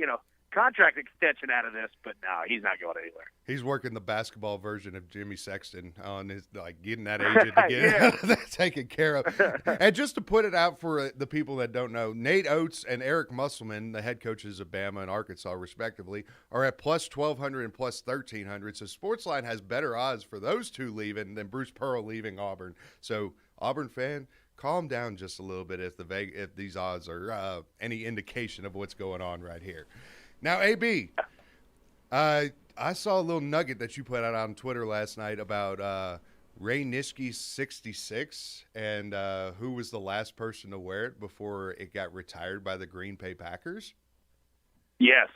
contract extension out of this, but no, he's not going anywhere. He's working the basketball version of Jimmy Sexton on his, getting that agent to get that taken care of. And just to put it out for the people that don't know, Nate Oates and Eric Musselman, the head coaches of Bama and Arkansas, respectively, are at plus 1,200 and plus 1,300. So Sportsline has better odds for those two leaving than Bruce Pearl leaving Auburn. So, Auburn fan, calm down just a little bit if these odds are any indication of what's going on right here. Now, AB, I saw a little nugget that you put out on Twitter last night about Ray Nitschke's 66 and who was the last person to wear it before it got retired by the Green Bay Packers. Yes,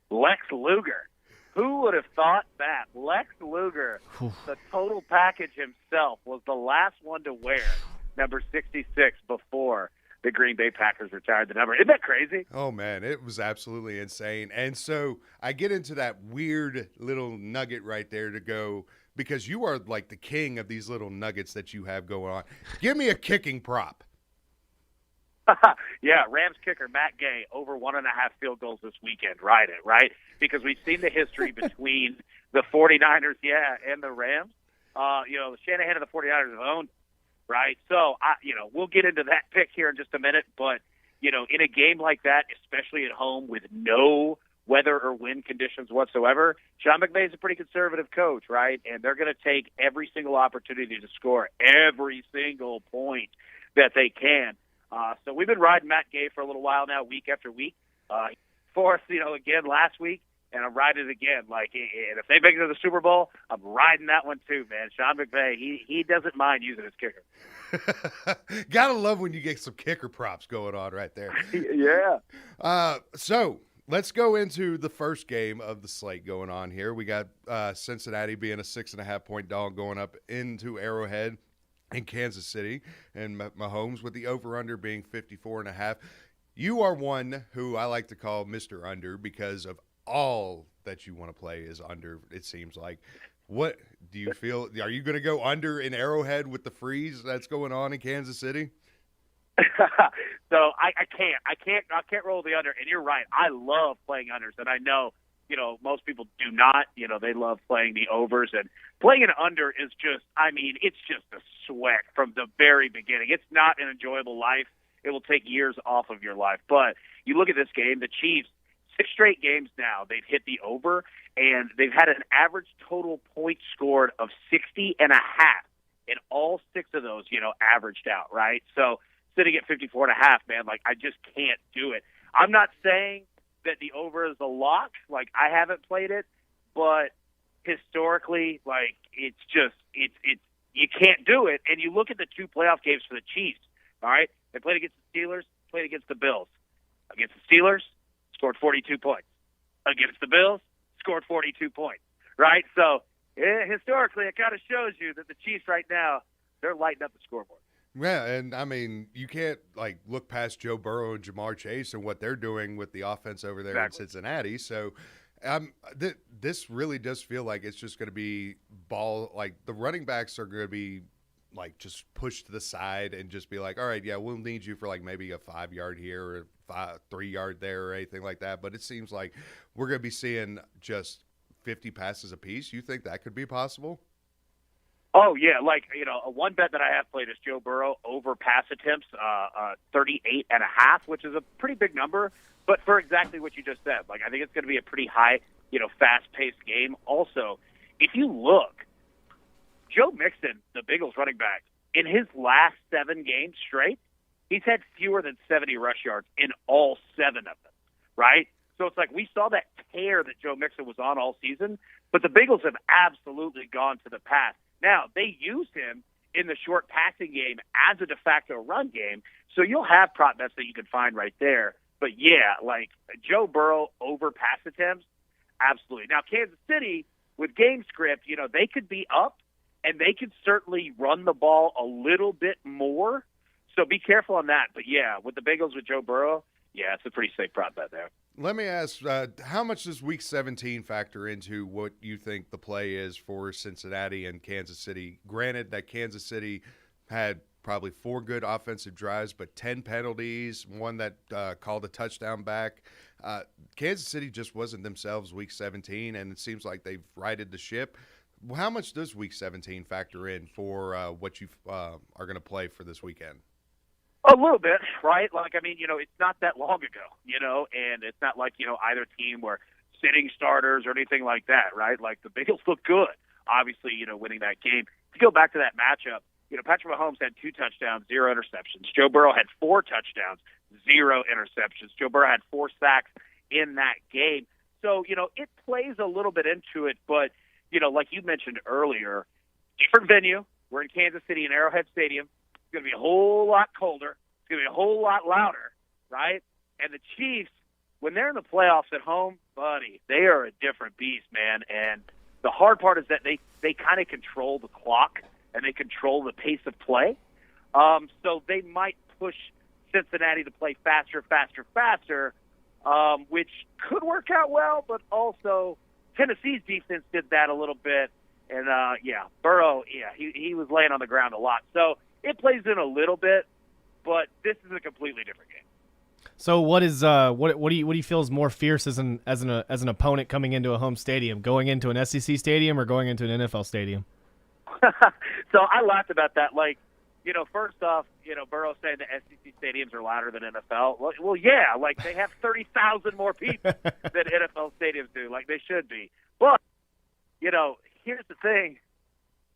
Lex Luger. Who would have thought that? Lex Luger, the total package himself, was the last one to wear number 66 before the Green Bay Packers retired the number. Isn't that crazy? Oh, man, it was absolutely insane. And so I get into that weird little nugget right there to go, because you are like the king of these little nuggets that you have going on. Give me a kicking prop. Yeah, Rams kicker Matt Gay over 1.5 field goals this weekend. Right? Because we've seen the history between the 49ers, and the Rams. Shanahan and the 49ers have owned, right? So, we'll get into that pick here in just a minute. But, in a game like that, especially at home with no weather or wind conditions whatsoever, Sean McVay's a pretty conservative coach, right? And they're going to take every single opportunity to score every single point that they can. So we've been riding Matt Gay for a little while now, week after week. For us, again, last week, and I'm riding it again. Like, and if they make it to the Super Bowl, I'm riding that one too, man. Sean McVay, he doesn't mind using his kicker. Gotta love when you get some kicker props going on right there. Yeah. So let's go into the first game of the slate going on here. We got Cincinnati being a 6.5-point dog going up into Arrowhead in Kansas City, and Mahomes with the over-under being 54.5. You are one who I like to call Mr. Under because of all that you want to play is under, it seems like. What do you feel? Are you going to go under in Arrowhead with the freeze that's going on in Kansas City? So I can't roll the under. And you're right. I love playing unders, and I know, most people do not. They love playing the overs, and playing an under is just, it's just a sweat from the very beginning. It's not an enjoyable life. It will take years off of your life. But you look at this game, the Chiefs, 6 straight games now, they've hit the over, and they've had an average total points scored of 60.5, and all 6 of those, averaged out, right? So sitting at 54.5, man, I just can't do it. I'm not saying that the over is a lock. I haven't played it, but historically, it's just, you can't do it. And you look at the 2 playoff games for the Chiefs, all right? They played against the Steelers, played against the Bills. Against the Steelers, scored 42 points. Against the Bills, scored 42 points, right? So historically, it kind of shows you that the Chiefs right now, they're lighting up the scoreboard. Yeah, and you can't look past Joe Burrow and Jamar Chase and what they're doing with the offense over there in Cincinnati. So this really does feel like it's just going to be the running backs are going to be just pushed to the side and just be all right, yeah, we'll need you for maybe a 5-yard here or 3-yard there or anything like that. But it seems like we're going to be seeing just 50 passes apiece. You think that could be possible? Oh, yeah. One bet that I have played is Joe Burrow over pass attempts, 38.5, which is a pretty big number, but for exactly what you just said. I think it's going to be a pretty high, fast-paced game. Also, if you look, Joe Mixon, the Bengals running back, in his last 7 games straight, he's had fewer than 70 rush yards in all 7 of them, right? So it's we saw that tear that Joe Mixon was on all season, but the Bengals have absolutely gone to the pass. Now, they used him in the short passing game as a de facto run game, so you'll have prop bets that you can find right there. But, yeah, Joe Burrow over pass attempts, absolutely. Now, Kansas City, with game script, they could be up, and they could certainly run the ball a little bit more, so be careful on that. But, yeah, with the Bengals with Joe Burrow, yeah, it's a pretty safe prop bet there. Let me ask, how much does Week 17 factor into what you think the play is for Cincinnati and Kansas City? Granted that Kansas City had probably 4 good offensive drives, but 10 penalties, one that called a touchdown back. Kansas City just wasn't themselves Week 17, and it seems like they've righted the ship. How much does Week 17 factor in for what you are going to play for this weekend? A little bit, right? It's not that long ago, and it's not either team were sitting starters or anything like that, right? The Bengals look good, obviously, winning that game. To go back to that matchup, Patrick Mahomes had 2 touchdowns, 0 interceptions. Joe Burrow had 4 touchdowns, 0 interceptions. Joe Burrow had 4 sacks in that game. So, it plays a little bit into it, but, like you mentioned earlier, different venue. We're in Kansas City in Arrowhead Stadium. It's going to be a whole lot colder. It's going to be a whole lot louder, right? And the Chiefs, when they're in the playoffs at home, buddy, they are a different beast, man. And the hard part is that they kind of control the clock and they control the pace of play. So they might push Cincinnati to play faster, which could work out well, but also Tennessee's defense did that a little bit. And, Burrow, he was laying on the ground a lot. So it plays in a little bit, but this is a completely different game. So what is what do you feel is more fierce as an opponent coming into a home stadium, going into an SEC stadium or going into an NFL stadium? So I laughed about that. First off, Burrow saying the SEC stadiums are louder than NFL. Well, yeah, they have 30,000 more people than NFL stadiums do. They should be. But here's the thing.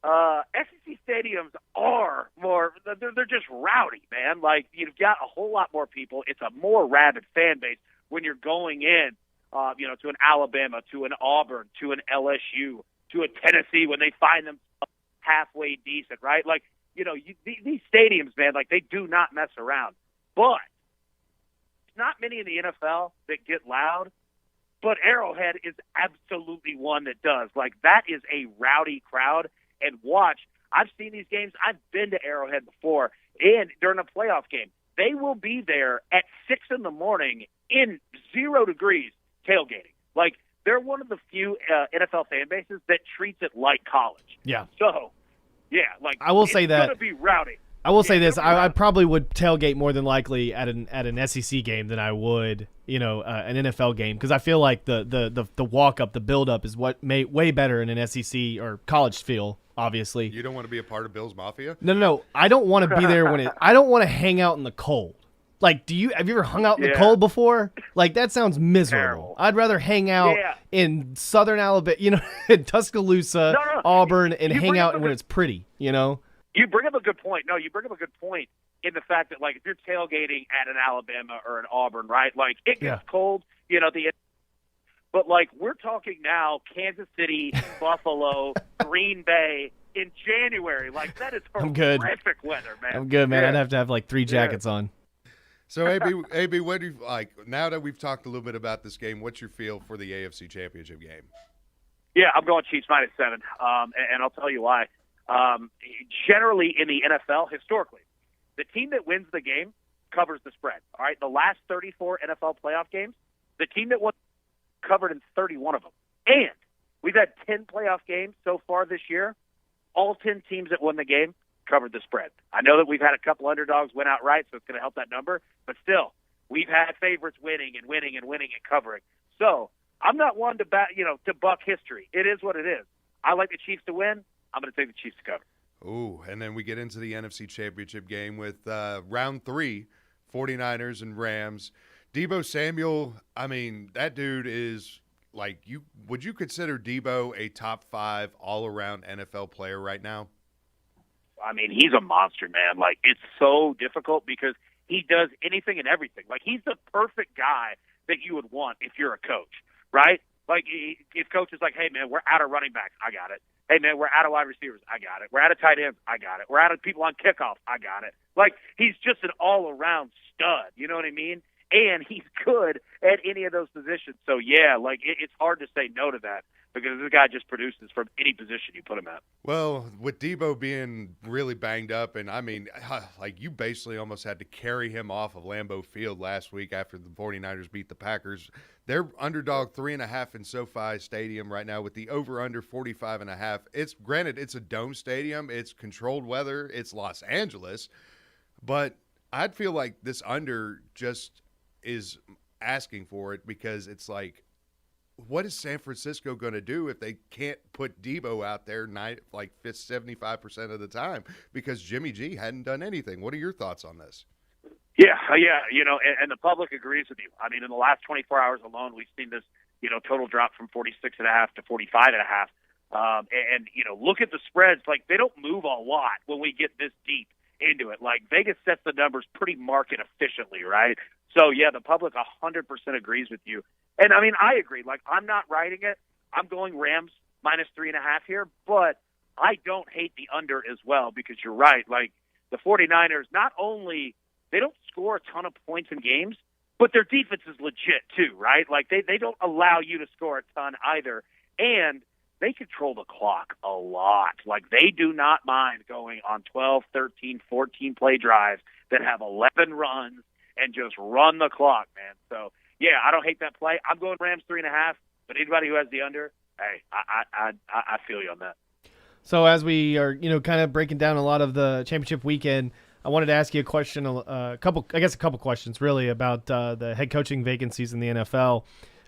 SEC stadiums are more, they're just rowdy, man. You've got a whole lot more people. It's a more rabid fan base when you're going in to an Alabama, to an Auburn, to an LSU, to a Tennessee when they find them halfway decent, right? Like, these stadiums, man, like they do not mess around. But there's not many in the NFL that get loud, but Arrowhead is absolutely one that does. Like, that is a rowdy crowd. And watch, I've seen these games. I've been to Arrowhead before, and during a playoff game, they will be there at 6 in the morning in 0 degrees tailgating. Like, they're one of the few NFL fan bases that treats it like college. Yeah. So, yeah, like I will say that it's going to be rowdy. I will say this: I probably would tailgate more than likely at an SEC game than I would, an NFL game, because I feel like the walk up, the build up is what way better in an SEC or college feel. Obviously, you don't want to be a part of Bill's Mafia. No. I don't want to be there when I don't want to hang out in the cold. Like, have you ever hung out in the cold before? Like, that sounds miserable. Terrible. I'd rather hang out in southern Alabama, in Tuscaloosa, Auburn, and hang out when it's pretty. You bring up a good point. No, you bring up a good point in the fact that, like, if you're tailgating at an Alabama or an Auburn, right, like, it gets cold, but, like, we're talking now Kansas City, Buffalo, Green Bay in January. Like, that is horrific weather, man. I'm good, man. I'd have to have, like, 3 jackets on. So, AB, what do you like? Now that we've talked a little bit about this game, what's your feel for the AFC Championship game? Yeah, I'm going Chiefs -7, and I'll tell you why. Generally in the NFL, historically, the team that wins the game covers the spread. All right, the last 34 NFL playoff games, the team that won covered in 31 of them. And we've had 10 playoff games so far this year. All 10 teams that won the game covered the spread. I know that we've had a couple underdogs win outright, so it's going to help that number. But still, we've had favorites winning and covering. So I'm not one to buck history. It is what it is. I like the Chiefs to win. I'm going to take the Chiefs to cover. Ooh, and then we get into the NFC Championship game with round 3, 49ers and Rams. Deebo Samuel, I mean, that dude is like, would you consider Deebo a top 5 all-around NFL player right now? I mean, he's a monster, man. Like, it's so difficult because he does anything and everything. Like, he's the perfect guy that you would want if you're a coach, right? Like, if coach is like, hey, man, we're out of running backs, I got it. Hey, man, we're out of wide receivers, I got it. We're out of tight ends, I got it. We're out of people on kickoff, I got it. Like, he's just an all-around stud, you know what I mean? And he's good at any of those positions. So, yeah, like, it's hard to say no to that because this guy just produces from any position you put him at. Well, with Deebo being really banged up, and I mean, like, you basically almost had to carry him off of Lambeau Field last week after the 49ers beat the Packers. They're underdog 3.5 in SoFi Stadium right now with the over-under 45.5. It's granted, it's a dome stadium. It's controlled weather. It's Los Angeles. But I'd feel like this under just is asking for it because it's like, what is San Francisco going to do if they can't put Deebo out there 75% of the time because Jimmy G hadn't done anything? What are your thoughts on this? Yeah, and the public agrees with you. I mean, in the last 24 hours alone, we've seen this, total drop from 46.5 to 45.5. And look at the spreads. Like, they don't move a lot when we get this deep into it. Like, Vegas sets the numbers pretty market efficiently, right? So, yeah, the public 100% agrees with you. And, I mean, I agree. Like, I'm not writing it. I'm going Rams -3.5 here, but I don't hate the under as well because you're right. Like, the 49ers, not only they don't score a ton of points in games, but their defense is legit too, right? Like, they don't allow you to score a ton either. And they control the clock a lot. Like, they do not mind going on 12, 13, 14-play drives that have 11 runs and just run the clock, man. So, yeah, I don't hate that play. I'm going Rams 3.5, but anybody who has the under, hey, I feel you on that. So as we are, kind of breaking down a lot of the championship weekend, I wanted to ask you a question, a couple questions really about the head coaching vacancies in the NFL.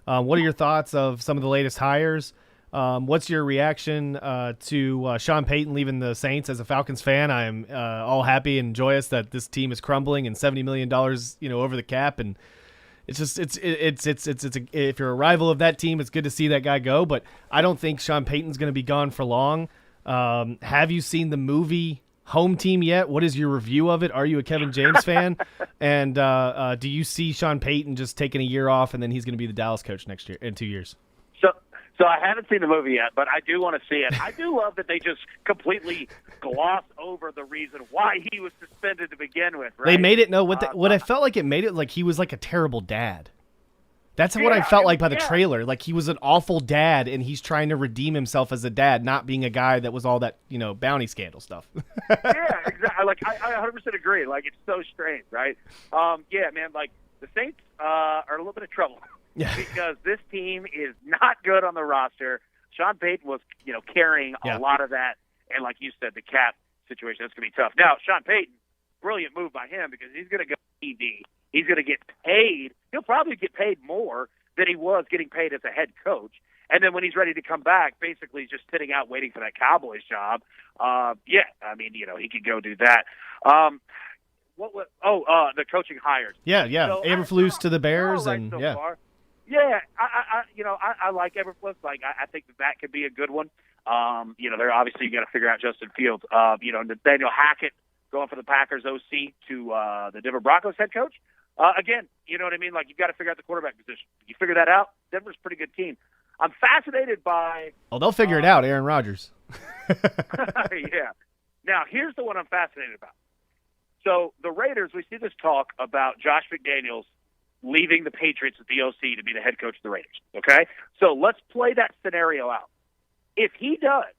What are your thoughts of some of the latest hires? What's your reaction to Sean Payton leaving the Saints? As a Falcons fan, I am all happy and joyous that this team is crumbling and $70 million, over the cap. And it's just, if you're a rival of that team, it's good to see that guy go. But I don't think Sean Payton's going to be gone for long. Have you seen the movie home team yet? What is your review of it? Are you a Kevin James fan? And do you see Sean Payton just taking a year off and then he's going to be the Dallas coach next year in 2 years? So I haven't seen the movie yet, but I do want to see it. I do love that they just completely gloss over the reason why he was suspended to begin with. Right? They made it what I felt like it made it like he was like a terrible dad. That's what I felt like by the trailer. Like he was an awful dad, and he's trying to redeem himself as a dad, not being a guy that was all that bounty scandal stuff. Yeah, exactly. Like I 100% agree. Like it's so strange, right? Yeah, man. Like the Saints are a little bit of trouble. Yeah. Because this team is not good on the roster. Sean Payton was, carrying a lot of that, and like you said, the cap situation, that's going to be tough. Now, Sean Payton, brilliant move by him because he's going to go TV. He's going to get paid. He'll probably get paid more than he was getting paid as a head coach. And then when he's ready to come back, basically just sitting out waiting for that Cowboys job. He could go do that. The coaching hires. Yeah. So Eberflus to the Bears, so far. Yeah, I like Eberflus. Like, I think that could be a good one. They're obviously you got to figure out Justin Fields. Nathaniel Hackett going for the Packers OC to the Denver Broncos head coach. Again, you know what I mean? Like, you've got to figure out the quarterback position. You figure that out, Denver's a pretty good team. I'm fascinated by... Oh, they'll figure it out, Aaron Rodgers. Yeah. Now, here's the one I'm fascinated about. So, the Raiders, we see this talk about Josh McDaniels leaving the Patriots at the OC to be the head coach of the Raiders, okay? So let's play that scenario out. If he does,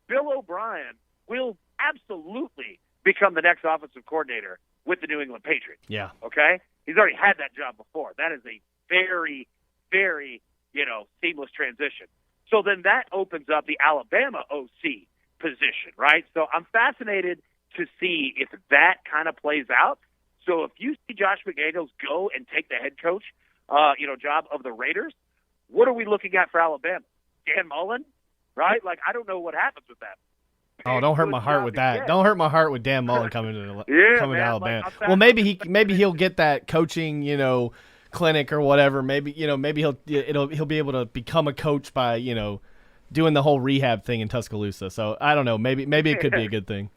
Bill O'Brien will absolutely become the next offensive coordinator with the New England Patriots. Yeah. Okay? He's already had that job before. That is a very, very, seamless transition. So then that opens up the Alabama OC position, right? So I'm fascinated to see if that kind of plays out. So if you see Josh McDaniels go and take the head coach, job of the Raiders, what are we looking at for Alabama? Dan Mullen, right? Like, I don't know what happens with that. Oh, don't hurt my heart with that. Don't hurt my heart with Dan Mullen coming to Alabama. Like, well, maybe he'll get that coaching, clinic or whatever. Maybe he'll be able to become a coach by, doing the whole rehab thing in Tuscaloosa. So I don't know. Maybe it could be a good thing.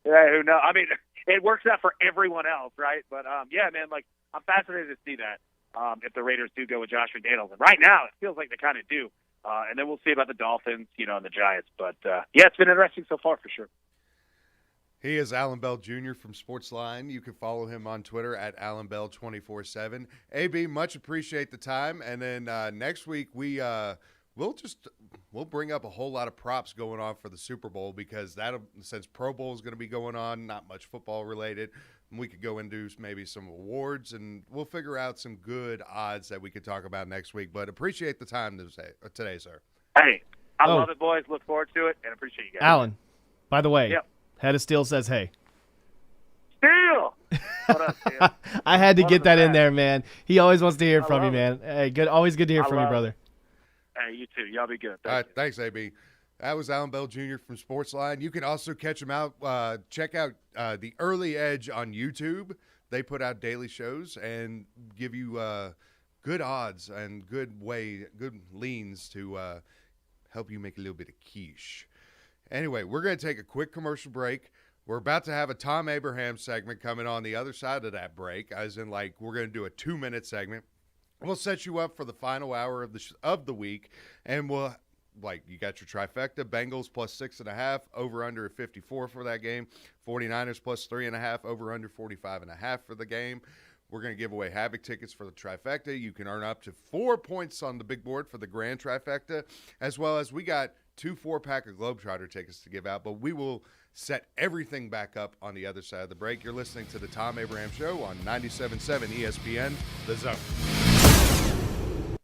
Yeah, who knows? I mean, it works out for everyone else, right? But, I'm fascinated to see that if the Raiders do go with Josh McDaniels. And right now, it feels like they kind of do. And then we'll see about the Dolphins, and the Giants. But, it's been interesting so far for sure. He is Alan Bell Jr. from Sportsline. You can follow him on Twitter at AlanBell247. AB, much appreciate the time. And then next week we'll bring up a whole lot of props going on for the Super Bowl because since Pro Bowl is going to be going on, not much football related, we could go into maybe some awards and we'll figure out some good odds that we could talk about next week. But appreciate the time today, sir. Hey, I love it, boys. Look forward to it and appreciate you guys. Alan, by the way, yep. Head of Steel says, hey. Steel! What up, Steel? I had to get that in there, man. He always wants to hear from you, man. Hey, always good to hear from you, brother. Hey, you too. Y'all be good. All right, thanks, AB. That was Alan Bell Jr. from Sportsline. You can also catch him out. Check out The Early Edge on YouTube. They put out daily shows and give you good odds and good leans to help you make a little bit of quiche. Anyway, we're going to take a quick commercial break. We're about to have a Thom Abraham segment coming on the other side of that break, as in, we're going to do a 2-minute segment. We'll set you up for the final hour of the week, and we'll you got your trifecta: Bengals plus 6.5, over under at 54 for that game. 49ers plus 3.5, over under 45.5 for the game. We're going to give away Havoc tickets for the trifecta. You can earn up to 4 points on the big board for the grand trifecta, as well as we got 2 4-pack of Globetrotter tickets to give out, but we will set everything back up on the other side of the break. You're listening to the Thom Abraham Show on 97.7 ESPN, The Zone.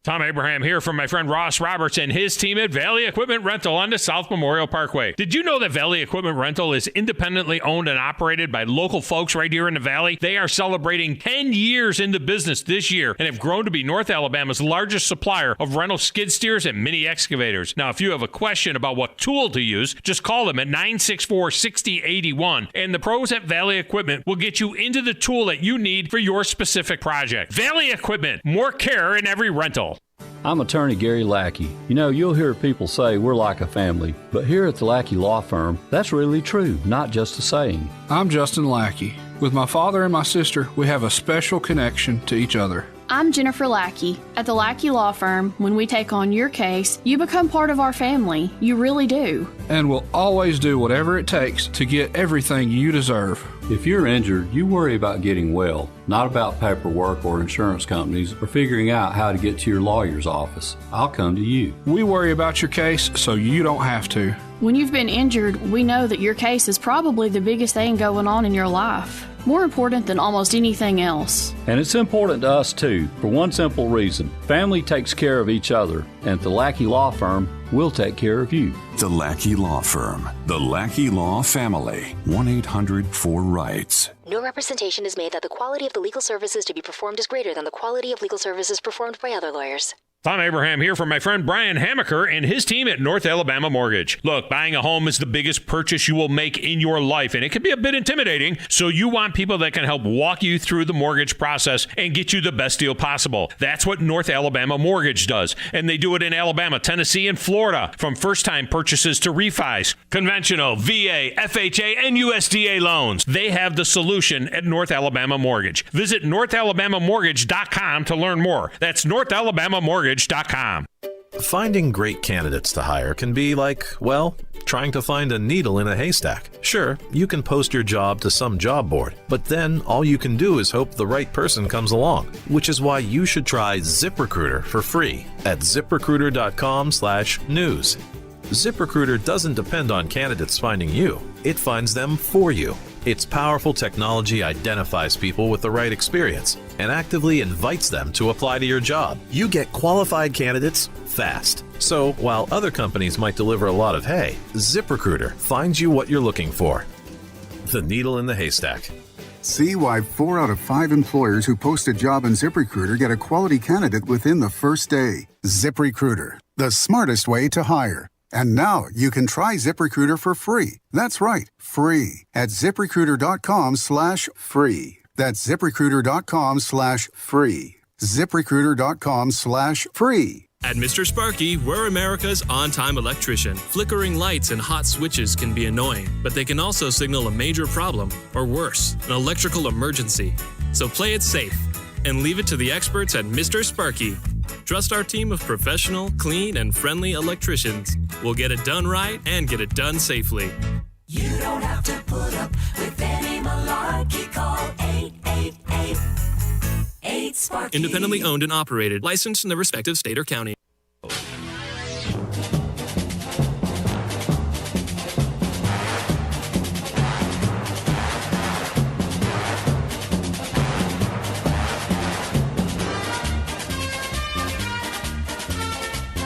Thom Abraham here from my friend Ross Roberts and his team at Valley Equipment Rental on the South Memorial Parkway. Did you know that Valley Equipment Rental is independently owned and operated by local folks right here in the Valley? They are celebrating 10 years in the business this year and have grown to be North Alabama's largest supplier of rental skid steers and mini excavators. Now, if you have a question about what tool to use, just call them at 964-6081, and the pros at Valley Equipment will get you into the tool that you need for your specific project. Valley Equipment, more care in every rental. I'm attorney Gary Lackey. You know, you'll hear people say we're like a family, but here at the Lackey Law Firm, that's really true, not just a saying. I'm Justin Lackey. With my father and my sister, we have a special connection to each other. I'm Jennifer Lackey. At the Lackey Law Firm, when we take on your case, you become part of our family. You really do. And we'll always do whatever it takes to get everything you deserve. If you're injured, you worry about getting well, not about paperwork or insurance companies or figuring out how to get to your lawyer's office. I'll come to you. We worry about your case so you don't have to. When you've been injured, we know that your case is probably the biggest thing going on in your life. More important than almost anything else. And it's important to us too, for one simple reason. Family takes care of each other, and at the Lackey Law Firm, we'll take care of you. The Lackey Law Firm. The Lackey Law Family. 1-800-4-RIGHTS. No representation is made that the quality of the legal services to be performed is greater than the quality of legal services performed by other lawyers. Thom Abraham here from my friend Brian Hamaker and his team at North Alabama Mortgage. Look, buying a home is the biggest purchase you will make in your life, and it can be a bit intimidating, so you want people that can help walk you through the mortgage process and get you the best deal possible. That's what North Alabama Mortgage does, and they do it in Alabama, Tennessee, and Florida, from first-time purchases to refis, conventional, VA, FHA, and USDA loans. They have the solution at North Alabama Mortgage. Visit NorthAlabamaMortgage.com to learn more. That's NorthAlabamaMortgage.com. Finding great candidates to hire can be like, well, trying to find a needle in a haystack. Sure, you can post your job to some job board, but then all you can do is hope the right person comes along, which is why you should try ZipRecruiter for free at ZipRecruiter.com/news. ZipRecruiter doesn't depend on candidates finding you. It finds them for you. Its powerful technology identifies people with the right experience and actively invites them to apply to your job. You get qualified candidates fast. So while other companies might deliver a lot of hay, ZipRecruiter finds you what you're looking for. The needle in the haystack. See why 4 out of 5 employers who post a job in ZipRecruiter get a quality candidate within the first day. ZipRecruiter, the smartest way to hire. And now you can try ZipRecruiter for free. That's right, free at ZipRecruiter.com/free. That's ZipRecruiter.com/free. ZipRecruiter.com/free. At Mr. Sparky, we're America's on-time electrician. Flickering lights and hot switches can be annoying, but they can also signal a major problem, or worse, an electrical emergency. So play it safe and leave it to the experts at Mr. Sparky. Trust our team of professional, clean, and friendly electricians. We'll get it done right and get it done safely. You don't have to put up with any malarkey. Call 888-8-SPARKY. Independently owned and operated. Licensed in the respective state or county.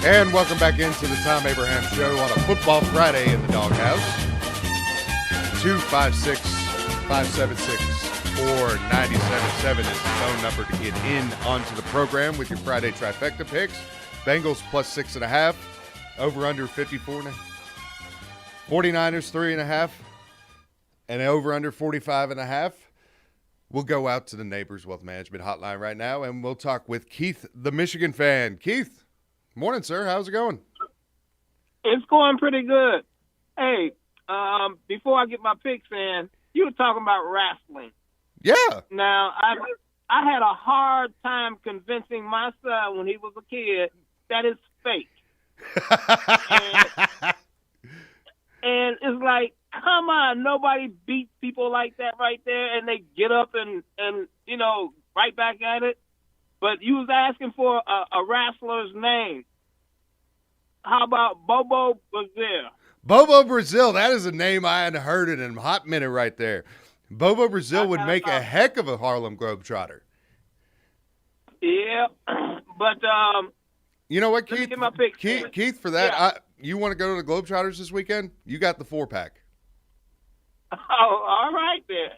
And welcome back into the Thom Abraham Show on a Football Friday in the Doghouse. 256-576-4977 is the phone number to get in onto the program with your Friday trifecta picks. Bengals plus 6.5, over under 54.5. 49ers 3.5, and over under 45.5. We'll go out to the Neighbors Wealth Management Hotline right now, and we'll talk with Keith, the Michigan fan. Keith. Morning, sir. How's it going? It's going pretty good. Hey, before I get my picks in, you were talking about wrestling. Yeah. Now, I had a hard time convincing my son when he was a kid that it's fake. and it's like, come on, nobody beats people like that right there, and they get up and you know, right back at it. But you was asking for a wrestler's name. How about Bobo Brazil? Bobo Brazil, that is a name I hadn't heard in a hot minute right there. Bobo Brazil would make a heck of a Harlem Globetrotter. Yeah, but you know what, Keith? Let me get my picks Keith, for that, yeah. You want to go to the Globetrotters this weekend? You got the 4-pack. Oh, all right then.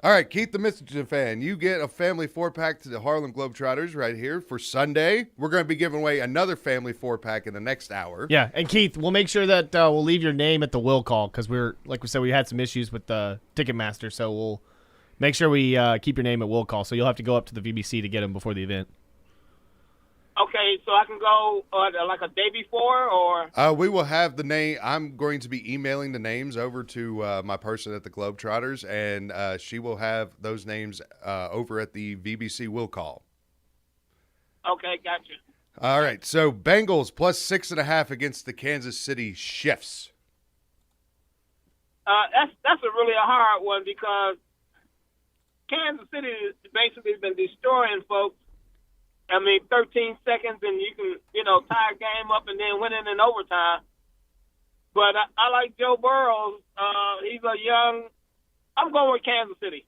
All right, Keith, the Michigan fan, you get a family 4-pack to the Harlem Globetrotters right here for Sunday. We're going to be giving away another family 4-pack in the next hour. Yeah, and Keith, we'll make sure that we'll leave your name at the will call because like we said, we had some issues with the Ticketmaster, so we'll make sure we keep your name at will call. So you'll have to go up to the VBC to get them before the event. Okay, so I can go like a day before, or We will have the name. I'm going to be emailing the names over to my person at the Globetrotters, and she will have those names over at the VBC will call. okay, gotcha. All right, so Bengals plus 6.5 against the Kansas City Chiefs. That's a really a hard one because Kansas City has basically been destroying folks. I mean, 13 seconds and you can, tie a game up and then win it in overtime. But I like Joe Burrow. He's I'm going with Kansas City.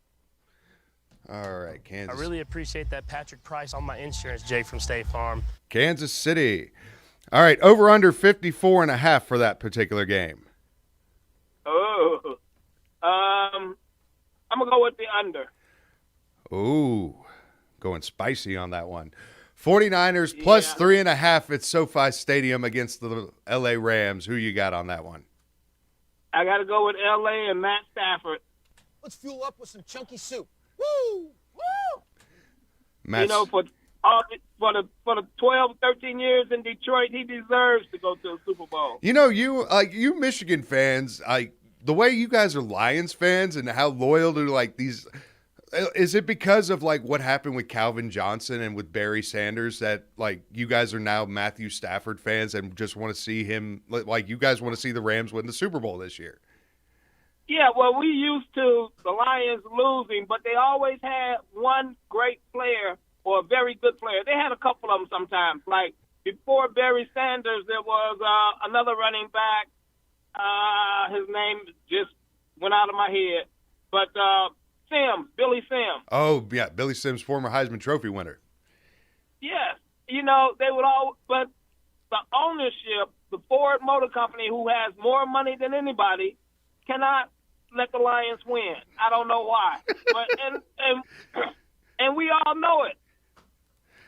All right, Kansas. I really appreciate that Patrick Price on my insurance, Jay from State Farm. Kansas City. All right, over under 54.5 for that particular game. Oh. I'm going to go with the under. Ooh, going spicy on that one. 49ers plus 3.5 at SoFi Stadium against the LA Rams. Who you got on that one? I got to go with LA and Matt Stafford. Let's fuel up with some chunky soup. Woo! Woo! For the 12, 13 years in Detroit, he deserves to go to a Super Bowl. You Michigan fans, the way you guys are Lions fans and how loyal to these. Is it because of what happened with Calvin Johnson and with Barry Sanders that you guys are now Matthew Stafford fans and just want to see him you guys want to see the Rams win the Super Bowl this year? Yeah, well, we used to the Lions losing, but they always had one great player or a very good player. They had a couple of them sometimes. Like before Barry Sanders, there was another running back. His name just went out of my head, but. Billy Sims. Oh, yeah, Billy Sims, former Heisman Trophy winner. Yes. They would all, but the ownership, the Ford Motor Company, who has more money than anybody, cannot let the Lions win. I don't know why. But and we all know it.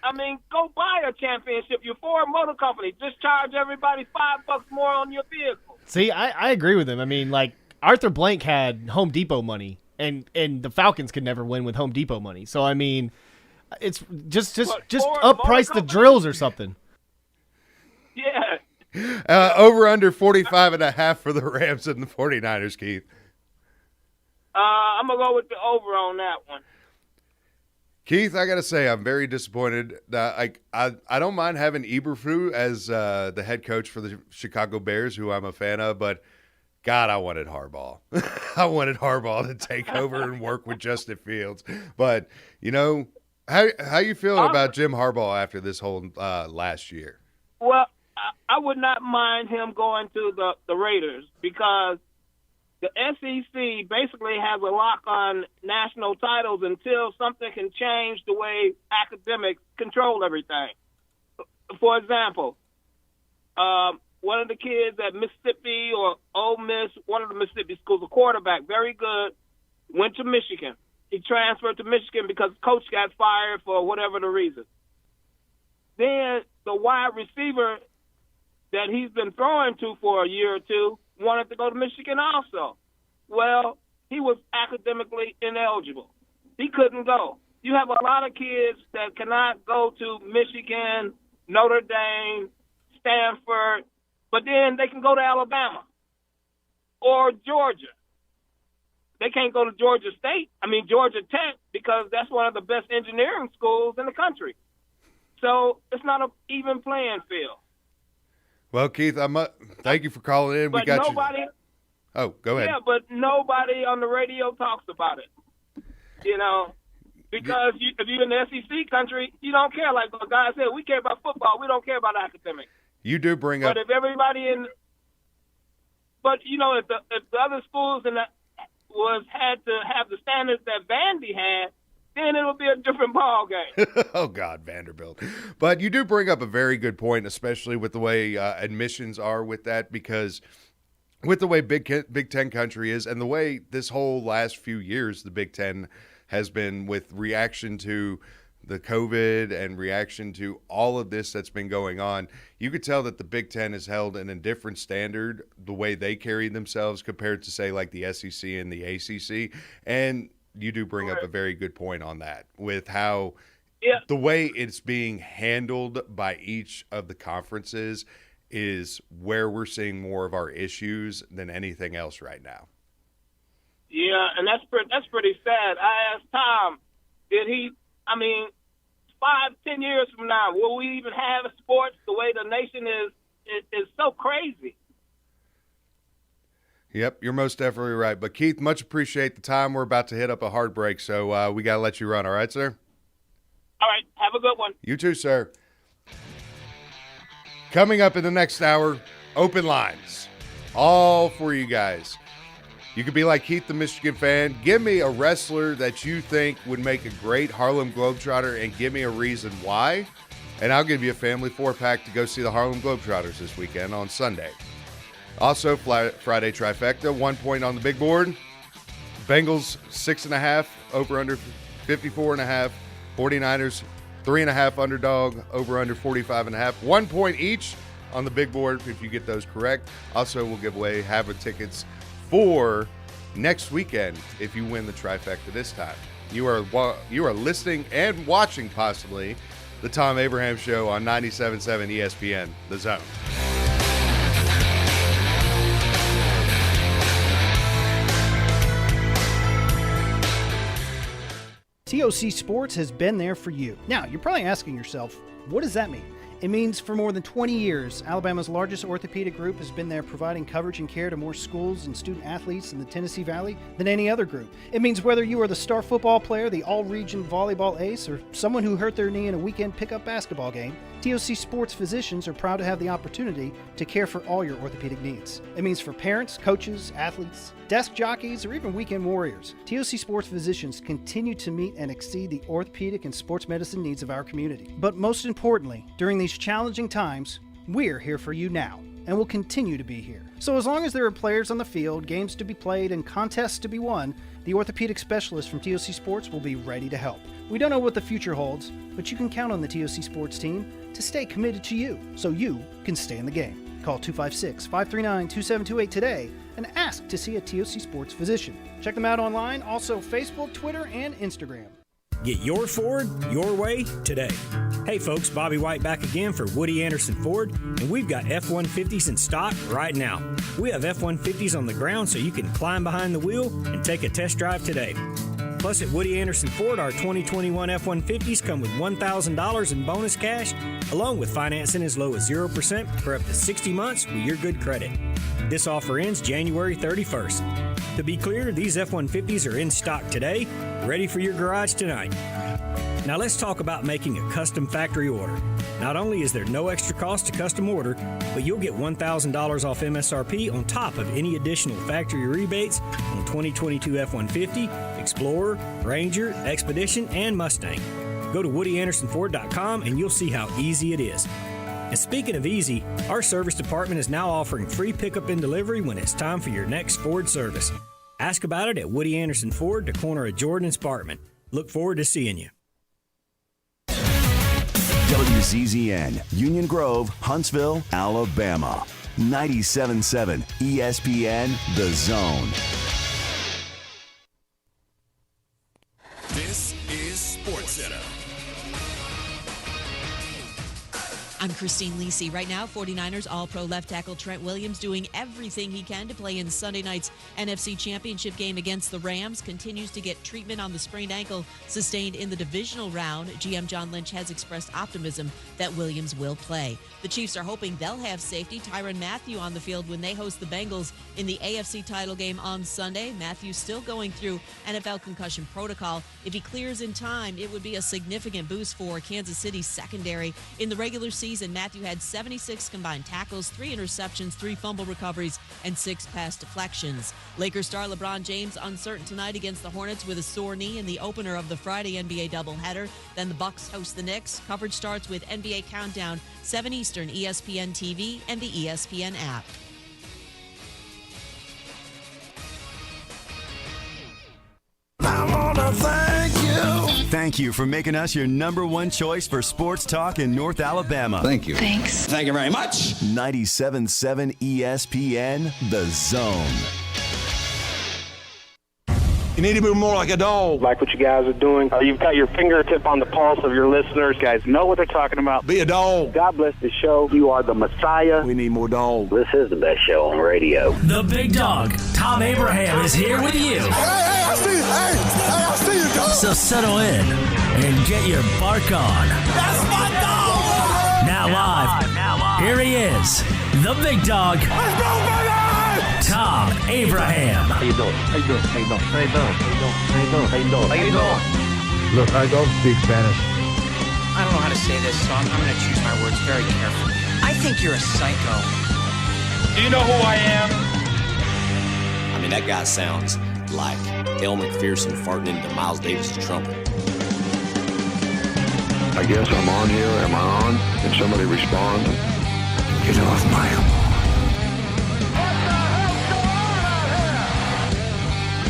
I mean, go buy a championship. Your Ford Motor Company, just charge everybody $5 more on your vehicle. See, I agree with him. I mean, Arthur Blank had Home Depot money. And the Falcons could never win with Home Depot money. So, I mean, it's just up-price the drills or something. Yeah. Over under 45.5 for the Rams and the 49ers, Keith. I'm going to go with the over on that one. Keith, I got to say, I'm very disappointed. I don't mind having Eberflus as the head coach for the Chicago Bears, who I'm a fan of, but God, I wanted Harbaugh. I wanted Harbaugh to take over and work with Justin Fields. But, how you feeling about Jim Harbaugh after this whole last year? Well, I would not mind him going to the Raiders because the SEC basically has a lock on national titles until something can change the way academics control everything. For example, one of the kids at Mississippi or Ole Miss, one of the Mississippi schools, a quarterback, very good, went to Michigan. He transferred to Michigan because coach got fired for whatever the reason. Then the wide receiver that he's been throwing to for a year or two wanted to go to Michigan also. Well, he was academically ineligible. He couldn't go. You have a lot of kids that cannot go to Michigan, Notre Dame, Stanford, but then they can go to Alabama or Georgia. They can't go to Georgia Tech, because that's one of the best engineering schools in the country. So it's not an even playing field. Well, Keith, thank you for calling in. But nobody. Oh, go ahead. Yeah, but nobody on the radio talks about it. Because if you're in the SEC country, you don't care. Like the guy said, we care about football. We don't care about academics. You do bring up. But if everybody if the other schools had to have the standards that Vandy had, then it would be a different ball game. Oh, God, Vanderbilt. But you do bring up a very good point, especially with the way admissions are with that, because with the way Big Ten country is and the way this whole last few years the Big Ten has been with reaction to the COVID and reaction to all of this that's been going on, you could tell that the Big Ten is held in a different standard, the way they carry themselves compared to, say, like the SEC and the ACC. And you do bring up a very good point on that with how Yeah. The way it's being handled by each of the conferences is where we're seeing more of our issues than anything else right now. Yeah, and that's pretty sad. I asked Thom, 5-10 years from now, will we even have sports the way the nation is so crazy? Yep, you're most definitely right. But, Keith, much appreciate the time. We're about to hit up a hard break, so we got to let you run. All right, sir? All right, have a good one. You too, sir. Coming up in the next hour, open lines. All for you guys. You could be like Keith, the Michigan fan. Give me a wrestler that you think would make a great Harlem Globetrotter and give me a reason why. And I'll give you a family 4-pack to go see the Harlem Globetrotters this weekend on Sunday. Also, Friday trifecta, 1 point on the big board. Bengals 6.5, over under 54.5. 49ers 3.5 underdog, over under 45.5. 1 point each on the big board if you get those correct. Also, we'll give away half of tickets for next weekend if you win the trifecta this time. You are listening and watching possibly the Thom Abraham Show on 97.7 ESPN, The Zone. TOC Sports has been there for you. Now, you're probably asking yourself, what does that mean? It means for more than 20 years, Alabama's largest orthopedic group has been there providing coverage and care to more schools and student athletes in the Tennessee Valley than any other group. It means whether you are the star football player, the all-region volleyball ace, or someone who hurt their knee in a weekend pickup basketball game, TOC Sports physicians are proud to have the opportunity to care for all your orthopedic needs. It means for parents, coaches, athletes, desk jockeys, or even weekend warriors, TOC Sports physicians continue to meet and exceed the orthopedic and sports medicine needs of our community. But most importantly, during these challenging times, we're here for you now, and will continue to be here. So as long as there are players on the field, games to be played, and contests to be won, the orthopedic specialists from TOC Sports will be ready to help. We don't know what the future holds, but you can count on the TOC Sports team to stay committed to you, so you can stay in the game. Call 256-539-2728 today and ask to see a TOC Sports physician. Check them out online, also Facebook, Twitter, and Instagram. Get your Ford your way today. Hey folks, Bobby White back again for Woody Anderson Ford, and we've got F-150s in stock right now. We have F-150s on the ground so you can climb behind the wheel and take a test drive today. Plus at Woody Anderson Ford, our 2021 F-150s come with $1,000 in bonus cash, along with financing as low as 0% for up to 60 months with your good credit. This offer ends January 31st. To be clear, these F-150s are in stock today, ready for your garage tonight. Now let's talk about making a custom factory order. Not only is there no extra cost to custom order, but you'll get $1,000 off MSRP on top of any additional factory rebates on 2022 F-150, Explorer, Ranger, Expedition, and Mustang. Go to WoodyAndersonFord.com and you'll see how easy it is. And speaking of easy, our service department is now offering free pickup and delivery when it's time for your next Ford service. Ask about it at Woody Anderson Ford, the corner of Jordan and Sparkman. Look forward to seeing you. WZZN, Union Grove, Huntsville, Alabama. 97.7 ESPN, The Zone. This is SportsCenter. I'm Christine Lisi. Right now, 49ers All-Pro left tackle Trent Williams doing everything he can to play in Sunday night's NFC Championship game against the Rams. Continues to get treatment on the sprained ankle sustained in the divisional round. GM John Lynch has expressed optimism that Williams will play. The Chiefs are hoping they'll have safety Tyrann Mathieu on the field when they host the Bengals in the AFC title game on Sunday. Mathieu still going through NFL concussion protocol. If he clears in time, it would be a significant boost for Kansas City's secondary. In the regular season, Mathieu had 76 combined tackles, 3 interceptions, 3 fumble recoveries, and 6 pass deflections. Lakers star LeBron James uncertain tonight against the Hornets with a sore knee in the opener of the Friday NBA doubleheader. Then the Bucks host the Knicks. Coverage starts with NBA Countdown, 7 Eastern, ESPN TV, and the ESPN app. I wanna thank you. Thank you for making us your number one choice for sports talk in North Alabama. Thank you. Thanks. Thank you very much. 97.7 ESPN, The Zone. You need to be more like a dog. Like what you guys are doing. You've got your fingertip on the pulse of your listeners. You guys know what they're talking about. Be a dog. God bless the show. You are the Messiah. We need more dogs. This is the best show on radio. The big dog, Thom Abraham, is here with you. Hey, I see you. Hey, I see you, dog. So settle in and get your bark on. That's my dog. Now live, here he is, the big dog, Let's go, baby. Thom Abraham. How you doing? How you doing? How you doing? How you doing? How you doing? How you doing? How you doing? Look, I don't speak Spanish. I don't know how to say this, so I'm going to choose my words very carefully. I think you're a psycho. Do you know who I am? I mean, that guy sounds like El McPherson farting into Miles Davis' trumpet. I guess I'm on here. Am I on? Can somebody respond? Get off my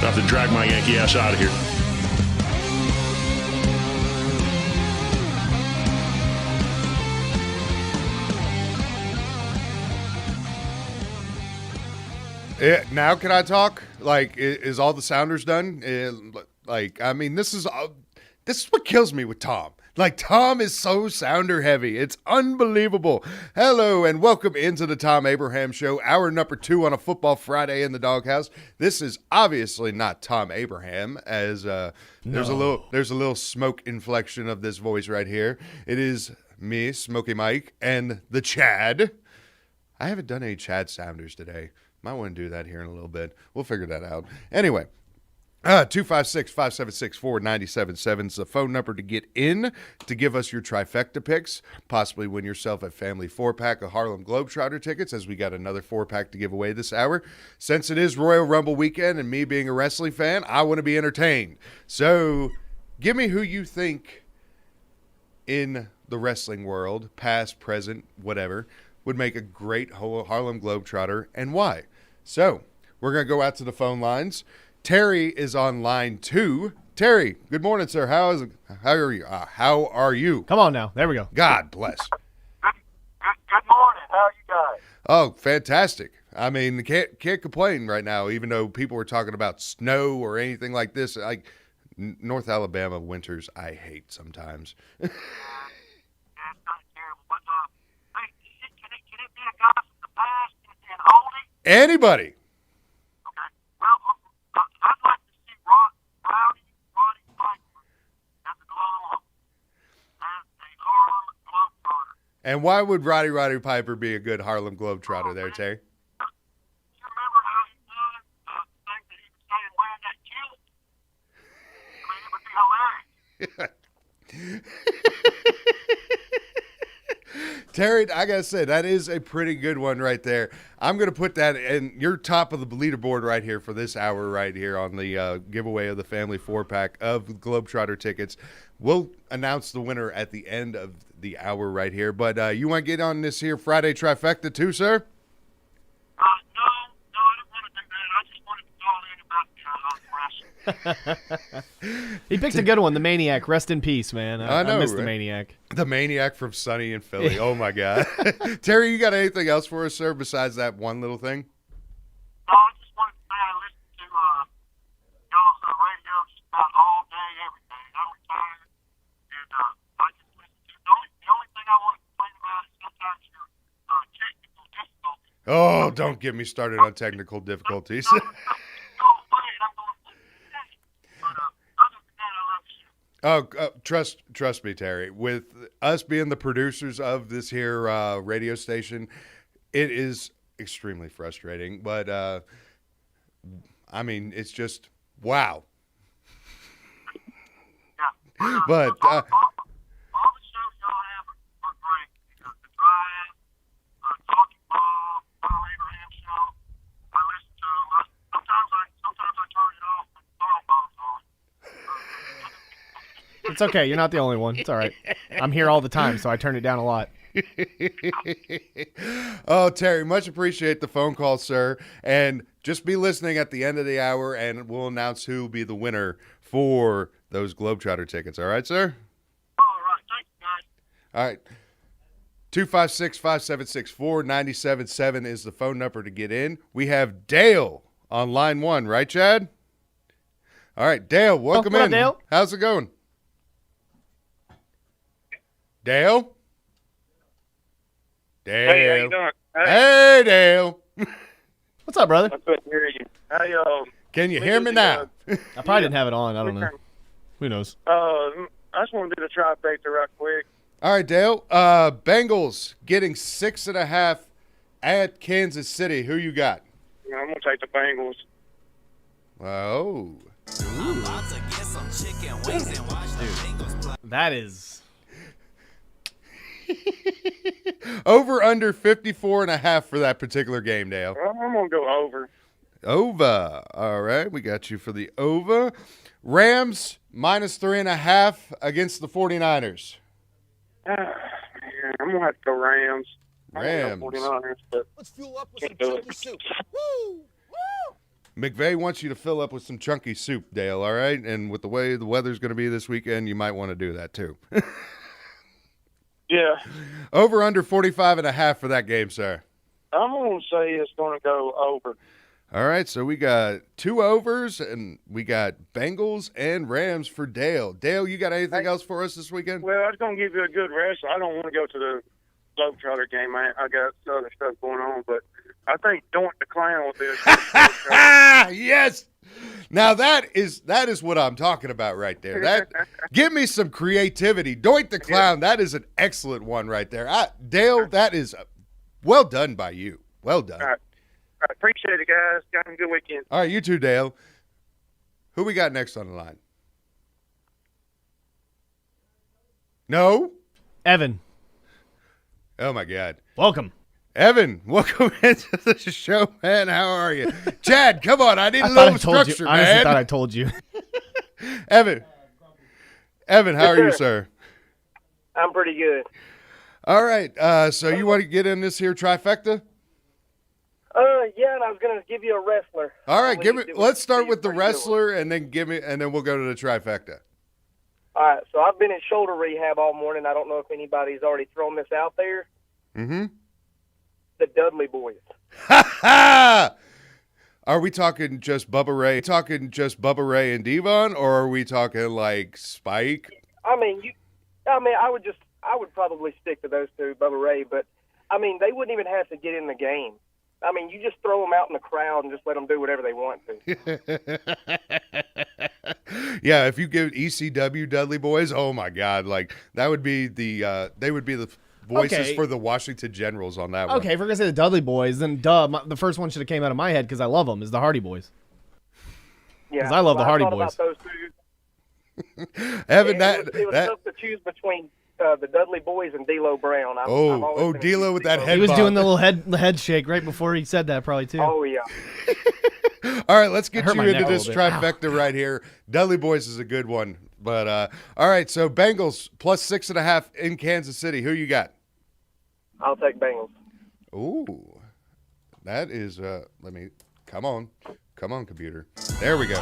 I have to drag my Yankee ass out of here. Now can I talk? Like, is all the sounders done? Like, I mean, this is what kills me with Thom. Like, Thom is so sounder heavy. It's unbelievable. Hello, and welcome into the Thom Abraham Show, hour number 2 on a football Friday in the doghouse. This is obviously not Thom Abraham, as there's a little smoke inflection of this voice right here. It is me, Smokey Mike, and the Chad. I haven't done any Chad sounders today. Might want to do that here in a little bit. We'll figure that out. Anyway. 256-576-4977 is the phone number to get in to give us your trifecta picks. Possibly win yourself a family 4-pack of Harlem Globetrotter tickets, as we got another 4-pack to give away this hour. Since it is Royal Rumble weekend and me being a wrestling fan, I want to be entertained. So give me who you think in the wrestling world, past, present, whatever, would make a great Harlem Globetrotter and why. So we're going to go out to the phone lines. Terry is on line 2. Terry, good morning, sir. How are you? How are you? Come on now. There we go. God bless. Good morning. How are you guys? Oh, fantastic. I mean, can't complain right now, even though people were talking about snow or anything like this. Like, North Alabama winters, I hate sometimes. Yeah, it's kind of terrible. But, hey, can it be a guy from the past and oldie? Anybody. Okay. Well, I'd like to see Roddy Piper as a Harlem Globetrotter. And why would Roddy Piper be a good Harlem Globetrotter there, Terry? You remember how he did the thing that he was saying wearing that kilt? I mean, it would be hilarious. Terry, I gotta say, that is a pretty good one right there. I'm gonna put that in your top of the leaderboard right here for this hour right here on the giveaway of the family 4-pack of Globetrotter tickets. We'll announce the winner at the end of the hour right here. But you want to get on this here Friday trifecta too, sir? No, I didn't want to do that. I just wanted to call in about He picked a good one, the Maniac. Rest in peace, man. I know, I miss right? the Maniac. The Maniac from Sunny in Philly. Oh, my God. Terry, you got anything else for us, sir, besides that one little thing? No, I just wanted to say I listen to y'all's radio just about all day, every day. I'm retired, and I just listen to it. The only thing I want to complain about is sometimes your technical difficulties. Oh, don't get me started on technical difficulties. Trust me, Terry. With us being the producers of this here radio station, it is extremely frustrating. But I mean, it's just wow. Yeah. But all the shows y'all have are great. The Drive, Talking Ball, Thom Abraham Show. I listen to them. Sometimes I turn it off when Thom Ball's on. It's okay. You're not the only one. It's all right. I'm here all the time, so I turn it down a lot. Oh, Terry, much appreciate the phone call, sir. And just be listening at the end of the hour, and we'll announce who will be the winner for those Globetrotter tickets. All right, sir? All right. Thanks, guys. All right. 256-576-4977 is the phone number to get in. We have Dale on line 1, right, Chad? All right, Dale, welcome what up, in. Dale? How's it going? Dale? Dale. Hey, how you doing? Hey, Dale. What's up, brother? I couldn't hear you. Hey, Can you hear me now? I probably didn't have it on. I don't know. Who knows? I just want to do the trifecta right quick. All right, Dale. Bengals getting 6.5 at Kansas City. Who you got? I'm going to take the Bengals. Oh. That is Over under 54.5 for that particular game, Dale. I'm going to go over. Over. All right, we got you for the over. Rams minus 3.5 against the 49ers. Man, I'm going to have to go Rams. Rams. 49ers, but Let's fuel up with can't some do it. chunky soup. Woo! McVay wants you to fill up with some chunky soup, Dale, all right? And with the way the weather's going to be this weekend, you might want to do that too. Yeah. Over under 45.5 for that game, sir. I'm going to say it's going to go over. All right, so we got 2 overs, and we got Bengals and Rams for Dale. Dale, you got anything else for us this weekend? Well, I was going to give you a good rest. I don't want to go to the Globetrotter game. I got other stuff going on, but I think Doink the Clown will be a good Yes. Now that is what I'm talking about right there. That give me some creativity. Doink the Clown. That is an excellent one right there. Dale, that is well done by you. Well done. All right. I appreciate it, guys. Got a good weekend. All right, you too, Dale. Who we got next on the line? No? Evan. Oh, my God. Welcome. Evan, welcome into the show, man. How are you? Chad, come on. I need a little structure, man. I honestly thought I told you. Evan, how are you, sir? I'm pretty good. All right. So you want to get in this here trifecta? Yeah, and I was going to give you a wrestler. All right, let's start with the wrestler and then we'll go to the trifecta. All right, so I've been in shoulder rehab all morning. I don't know if anybody's already thrown this out there. Mm-hmm. The Dudley Boys. Ha! Are we talking just Bubba Ray and Devon, or are we talking like Spike? I would probably stick to those two, Bubba Ray, but I mean, they wouldn't even have to get in the game. I mean, you just throw them out in the crowd and just let them do whatever they want to. Yeah, if you give ECW Dudley Boys, oh my God, like that would be they would be the voices for the Washington Generals on that one. Okay, if we're gonna say the Dudley Boys, then the first one should have came out of my head because I love them is the Hardy Boys. Yeah, because I love the Hardy thought Boys. About those two. Evan, it was tough to choose between the Dudley Boys and D'Lo Brown. D'Lo with that head. He was bob. doing the head shake right before he said that, probably too. Oh yeah. All right, let's get you into this bit. trifecta right here. Dudley Boys is a good one, but all right. So Bengals plus 6.5 in Kansas City. Who you got? I'll take Bengals. Ooh, that is. Come on, computer. There we go.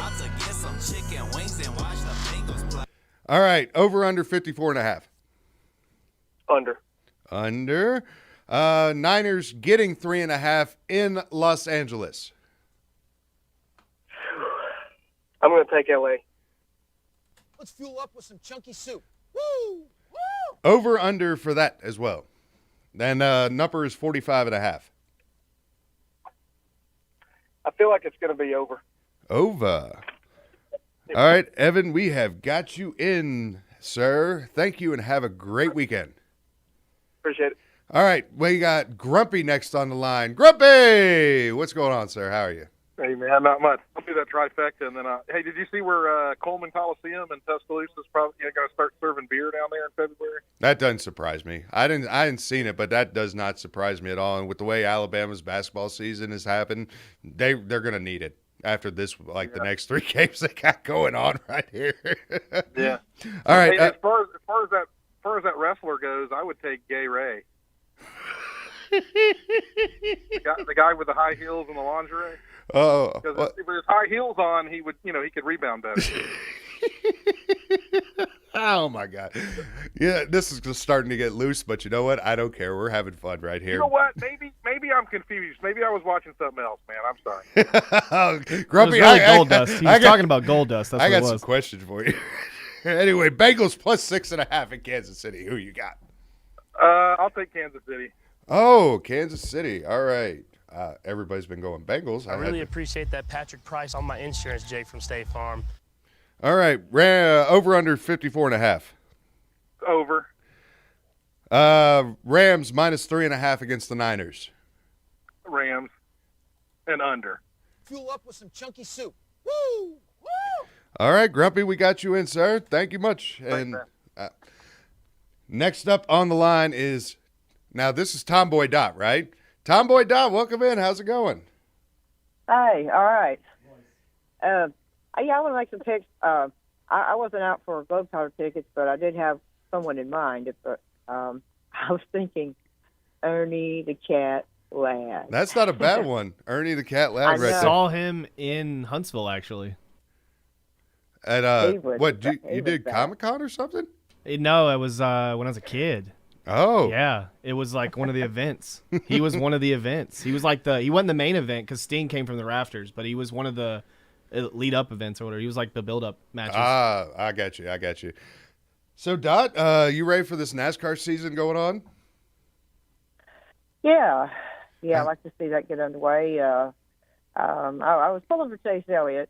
All right, over under 54.5. Under. Niners getting 3.5 in Los Angeles. I'm going to take L.A. Let's fuel up with some chunky soup. Woo! Woo! Over under for that as well. Then number is 45.5. I feel like it's going to be over. Over. All right, Evan, we have got you in, sir. Thank you and have a great weekend. Appreciate it. All right, we got Grumpy next on the line. Grumpy! What's going on, sir? How are you? Hey, man, not much. I'll do that trifecta, and then, hey, did you see where Coleman Coliseum in Tuscaloosa is probably going to start serving beer down there in February? That doesn't surprise me. I didn't seen it, but that does not surprise me at all. And with the way Alabama's basketball season has happened, they're going to need it after this, the next 3 games they got going on right here. Yeah. All right. Hey, as far as that wrestler goes, I would take Gay Ray. the guy with the high heels and the lingerie. Oh, because with his high heels on, he would, he could rebound better. Oh my God! Yeah, this is just starting to get loose, but you know what? I don't care. We're having fun right here. You know what? Maybe I'm confused. Maybe I was watching something else, man. I'm sorry. Grumpy, it was really Gold Dust. He was talking about Gold Dust. That's I what got it was. some questions for you. Anyway, Bengals plus 6.5 in Kansas City. Who you got? I'll take Kansas City. Oh, Kansas City. All right. Everybody's been going Bengals. I really appreciate that Patrick price on my insurance, Jay from State Farm. All right. Over under 54.5. Over. Rams minus 3.5 against the Niners. Rams. And under. Fuel up with some chunky soup. Woo! Woo! All right, Grumpy, we got you in, sir. Thank you much. Thanks, and next up on the line is, now this is Tomboy Dot, right? Tomboy Dot, welcome in. How's it going? Hey, all right. Yeah, I would like to pick. I wasn't out for Globetrotter tickets, but I did have someone in mind. I was thinking Ernie the Cat Lad. That's not a bad one. Ernie the Cat Lad. I saw him in Huntsville, actually. At what? You did Comic-Con or something? No, it was when I was a kid. Oh. Yeah, it was like one of the events. He was one of the events. He was like he wasn't the main event because Sting came from the rafters, but he was one of the lead-up events or whatever. He was like the build-up matches. I got you. So, Dot, you ready for this NASCAR season going on? Yeah, I'd like to see that get underway. I was pulling for Chase Elliott.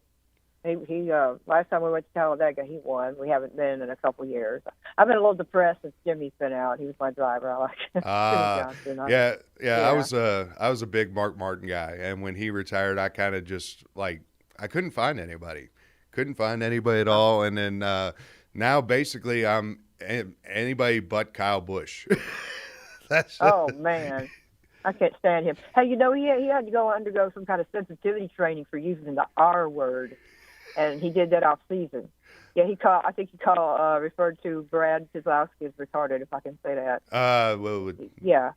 He last time we went to Talladega, he won. We haven't been in a couple years. I've been a little depressed since Jimmy's been out. He was my driver. I like Jimmy Johnson. Yeah. I was a big Mark Martin guy, and when he retired, I kind of just I couldn't find anybody. Couldn't find anybody at all, and then now basically I'm anybody but Kyle Busch. Oh man, I can't stand him. Hey, he had to undergo some kind of sensitivity training for using the R word, and he did that off season. Yeah, I think he referred to Brad Keselowski as retarded, if I can say that. Yeah.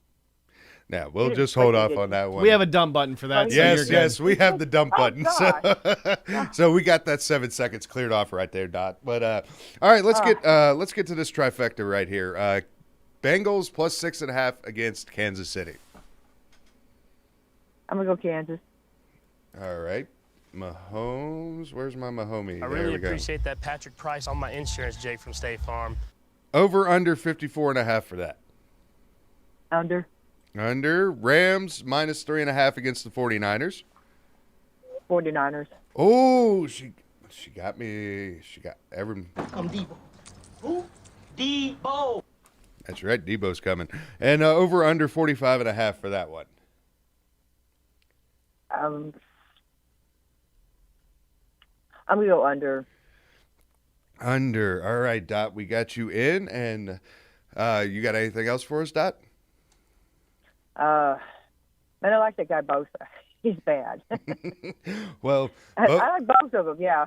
Now we'll just hold off on that one. We have a dump button for that. Yes, we have the dump button. So we got that 7 seconds cleared off right there, Dot. But all right, let's get to this trifecta right here. Bengals plus 6.5 against Kansas City. I'm gonna go Kansas. All right, Mahomes. Where's my Mahomie? I really appreciate that Patrick price on my insurance, Jay from State Farm. Over under 54.5 for that. Under. Rams minus 3.5 against the 49ers. 49ers. Oh, she got me. She got everyone. I'm Debo. Who? Debo. That's right. Debo's coming. And over under 45.5 for that one. I'm gonna go under. Under. All right, Dot. We got you in, and you got anything else for us, Dot? Man, I like that guy Bosa. He's bad. Well, I like both of them. Yeah.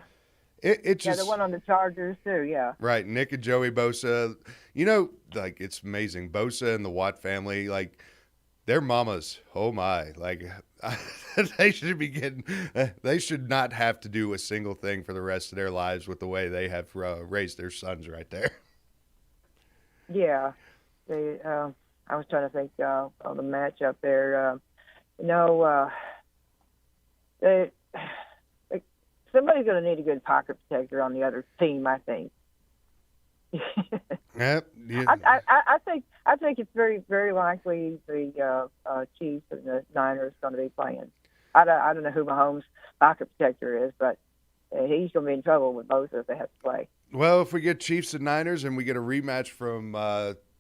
It just, the one on the Chargers too. Yeah. Right, Nick and Joey Bosa. You know, it's amazing. Bosa and the Watt family, their mamas. Oh my, they should be getting. They should not have to do a single thing for the rest of their lives with the way they have raised their sons right there. Yeah. I was trying to think on the matchup there. Somebody's going to need a good pocket protector on the other team, I think. Yep. Yeah. I think it's very, very likely the Chiefs and the Niners are going to be playing. I don't know who Mahomes' pocket protector is, but he's going to be in trouble with both if they have to play. Well, if we get Chiefs and Niners and we get a rematch from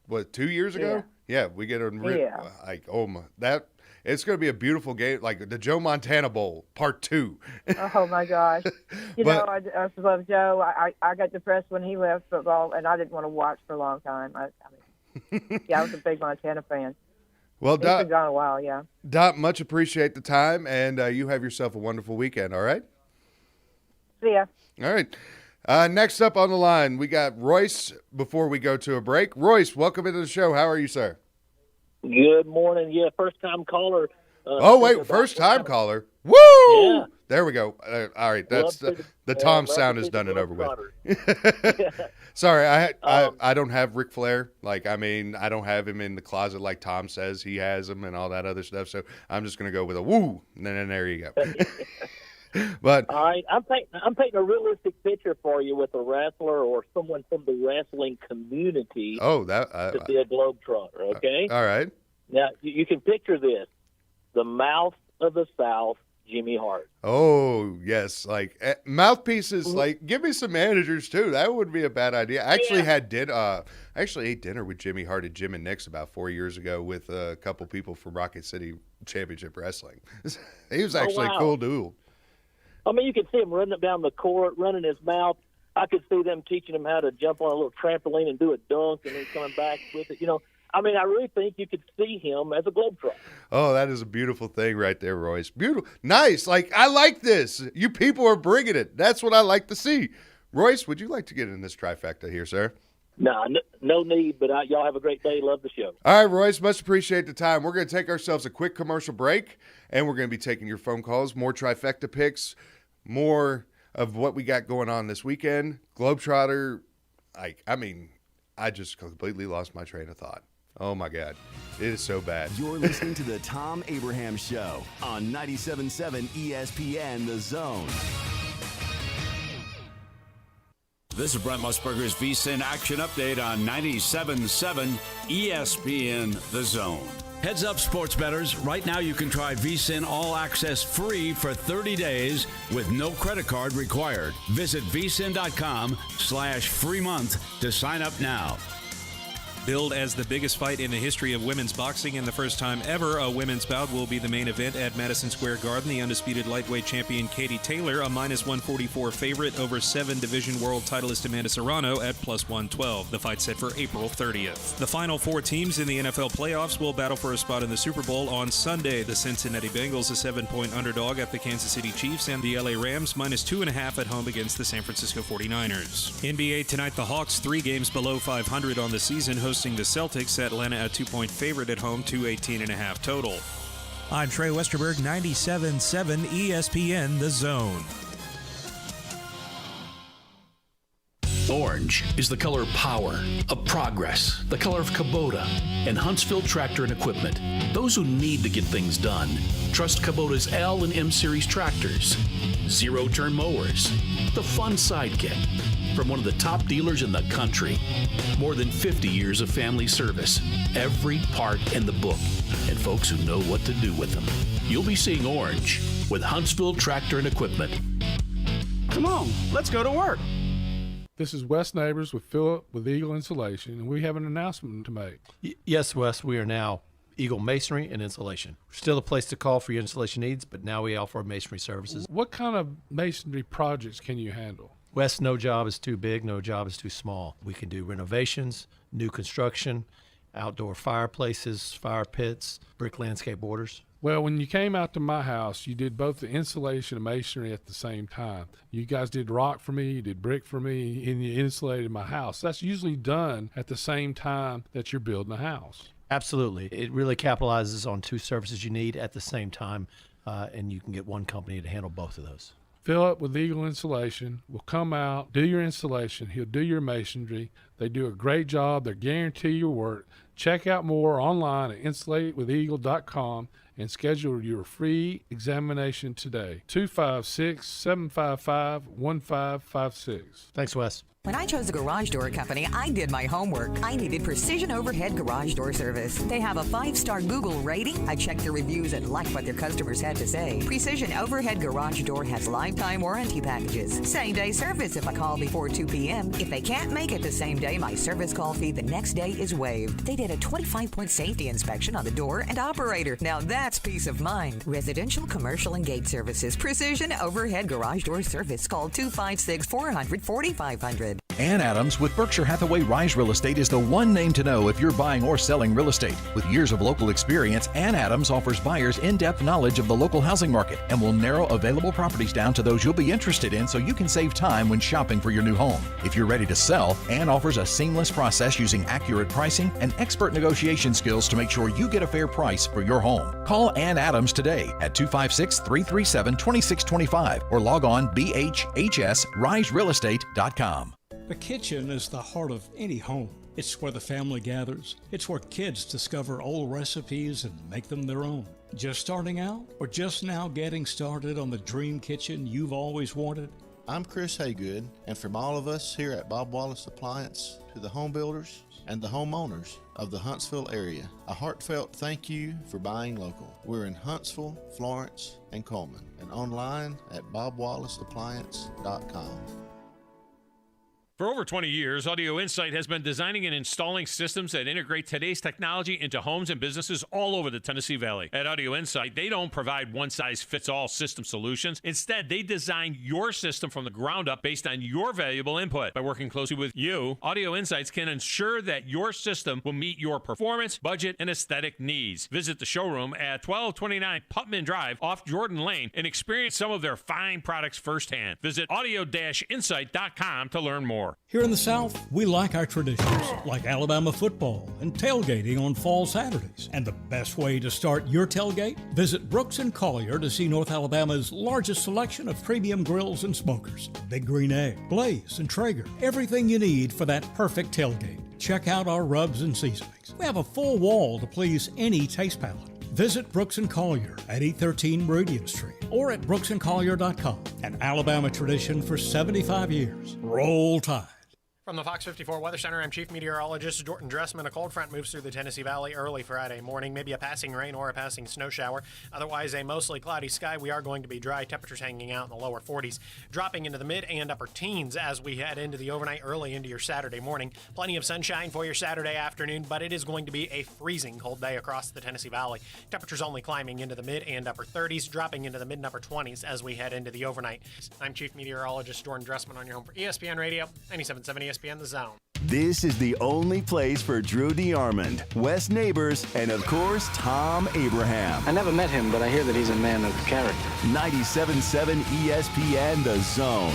2 years ago? Yeah, we get it's going to be a beautiful game, like the Joe Montana Bowl, Part 2. Oh, my gosh. I love Joe. I got depressed when he left football, and I didn't want to watch for a long time. I was a big Montana fan. Well, Dot, it's been gone a while, yeah. Dot, much appreciate the time, and you have yourself a wonderful weekend, all right? See ya. All right. Next up on the line, we got Royce before we go to a break. Royce, welcome into the show. How are you, sir? Good morning. Yeah, first-time caller. First-time caller. Woo! Yeah. There we go. All right, that's the Thom sound is done and over with. Sorry, I don't have Ric Flair. Like, I mean, I don't have him in the closet like Thom says he has him and all that other stuff. So I'm just gonna go with a woo, and then there you go. But all right, I'm painting a realistic picture for you with a wrestler or someone from the wrestling community. Oh, that to be a globetrotter. Okay. All right. Now you can picture this: the mouth of the South, Jimmy Hart. Oh yes, like mouthpieces. Like, give me some managers too. That would be a bad idea. I actually ate dinner with Jimmy Hart at Jim and Nick's about 4 years ago with a couple people from Rocket City Championship Wrestling. He was actually a cool dude. I mean, you could see him running up down the court, running his mouth. I could see them teaching him how to jump on a little trampoline and do a dunk, and then coming back with it. You know, I mean, I really think you could see him as a globetrotter. Oh, that is a beautiful thing right there, Royce. Beautiful. Nice. Like, I like this. You people are bringing it. That's what I like to see. Royce, would you like to get in this trifecta here, sir? No need, but y'all have a great day. Love the show. All right, Royce, much appreciate the time. We're going to take ourselves a quick commercial break, and we're going to be taking your phone calls, more trifecta picks, more of what we got going on this weekend. Globetrotter, I just completely lost my train of thought. Oh, my God. It is so bad. You're listening to the Thom Abraham Show on 97.7 ESPN The Zone. This is Brent Musburger's VSiN Action Update on 97.7 ESPN The Zone. Heads up, sports bettors. Right now you can try VSiN All Access free for 30 days with no credit card required. Visit vsin.com/free month to sign up now. Billed as the biggest fight in the history of women's boxing and the first time ever a women's bout will be the main event at Madison Square Garden. The undisputed lightweight champion Katie Taylor, a -144 favorite over 7 division world titleist Amanda Serrano at +112. The fight set for April 30th. The final 4 teams in the NFL playoffs will battle for a spot in the Super Bowl on Sunday. The Cincinnati Bengals, a 7-point underdog at the Kansas City Chiefs, and the LA Rams -2.5 at home against the San Francisco 49ers. NBA tonight, the Hawks 3 games below 500 on the season, hosting the Celtics. Atlanta a 2-point favorite at home, 218.5 total. I'm Trey Westerberg, 97.7 ESPN The Zone. Orange is the color of power, of progress, the color of Kubota and Huntsville Tractor and Equipment. Those who need to get things done, trust Kubota's L and M Series tractors, zero-turn mowers, the fun sidekick, from one of the top dealers in the country. More than 50 years of family service, every part in the book, and folks who know what to do with them. You'll be seeing orange with Huntsville Tractor and Equipment. Come on, let's go to work. This is Wes Neighbors with Philip with Eagle Insulation, and we have an announcement to make. Yes, Wes, we are now Eagle Masonry and Insulation. We're still a place to call for your insulation needs, but now we offer masonry services. What kind of masonry projects can you handle? Wes, no job is too big, no job is too small. We can do renovations, new construction, outdoor fireplaces, fire pits, brick landscape borders. Well, when you came out to my house, you did both the insulation and masonry at the same time. You guys did rock for me, you did brick for me, and you insulated my house. That's usually done at the same time that you're building a house. Absolutely. It really capitalizes on 2 services you need at the same time, and you can get one company to handle both of those. Philip with Eagle Insulation will come out, do your installation. He'll do your masonry. They do a great job. They guarantee your work. Check out more online at insulatedwitheagle.com and schedule your free examination today. 256-755-1556. Thanks, Wes. When I chose a garage door company, I did my homework. I needed precision overhead garage door service. They have a 5-star Google rating. I checked the reviews and liked what their customers had to say. Precision overhead garage door has lifetime warranty packages. Same-day service if I call before 2 p.m. If they can't make it the same day, my service call fee the next day is waived. They did a 25-point safety inspection on the door and operator. Now that's peace of mind. Residential, commercial, and gate services. Precision overhead garage door service. Call 256-400-4500. Ann Adams with Berkshire Hathaway Rise Real Estate is the one name to know if you're buying or selling real estate. With years of local experience, Ann Adams offers buyers in-depth knowledge of the local housing market and will narrow available properties down to those you'll be interested in so you can save time when shopping for your new home. If you're ready to sell, Ann offers a seamless process using accurate pricing and expert negotiation skills to make sure you get a fair price for your home. Call Ann Adams today at 256-337-2625 or log on bhhsriserealestate.com. The kitchen is the heart of any home. It's where the family gathers. It's where kids discover old recipes and make them their own. Just starting out or just now getting started on the dream kitchen you've always wanted? I'm Chris Haygood, and from all of us here at Bob Wallace Appliance to the home builders and the homeowners of the Huntsville area, a heartfelt thank you for buying local. We're in Huntsville, Florence, and Coleman, and online at bobwallaceappliance.com. For over 20 years, Audio Insight has been designing and installing systems that integrate today's technology into homes and businesses all over the Tennessee Valley. At Audio Insight, they don't provide one-size-fits-all system solutions. Instead, they design your system from the ground up based on your valuable input. By working closely with you, Audio Insights can ensure that your system will meet your performance, budget, and aesthetic needs. Visit the showroom at 1229 Putman Drive off Jordan Lane and experience some of their fine products firsthand. Visit audio-insight.com to learn more. Here in the South, we like our traditions, like Alabama football and tailgating on fall Saturdays. And the best way to start your tailgate? Visit Brooks & Collier to see North Alabama's largest selection of premium grills and smokers. Big Green Egg, Blaze, and Traeger. Everything you need for that perfect tailgate. Check out our rubs and seasonings. We have a full wall to please any taste palate. Visit Brooks & Collier at 813 Meridian Street or at brooksandcollier.com. An Alabama tradition for 75 years. Roll Tide. From the Fox 54 Weather Center, I'm Chief Meteorologist Jordan Dressman. A cold front moves through the Tennessee Valley early Friday morning, maybe a passing rain or a passing snow shower. Otherwise, a mostly cloudy sky. We are going to be dry. Temperatures hanging out in the lower 40s, dropping into the mid and upper teens as we head into the overnight, early into your Saturday morning. Plenty of sunshine for your Saturday afternoon, but it is going to be a freezing cold day across the Tennessee Valley. Temperatures only climbing into the mid and upper 30s, dropping into the mid and upper 20s as we head into the overnight. I'm Chief Meteorologist Jordan Dressman on your home for ESPN Radio, 97.7 ESPN The Zone. This is the only place for Drew DeArmond, Wes Neighbors, and of course, Thom Abraham. I never met him, but I hear that he's a man of character. 97.7 ESPN The Zone.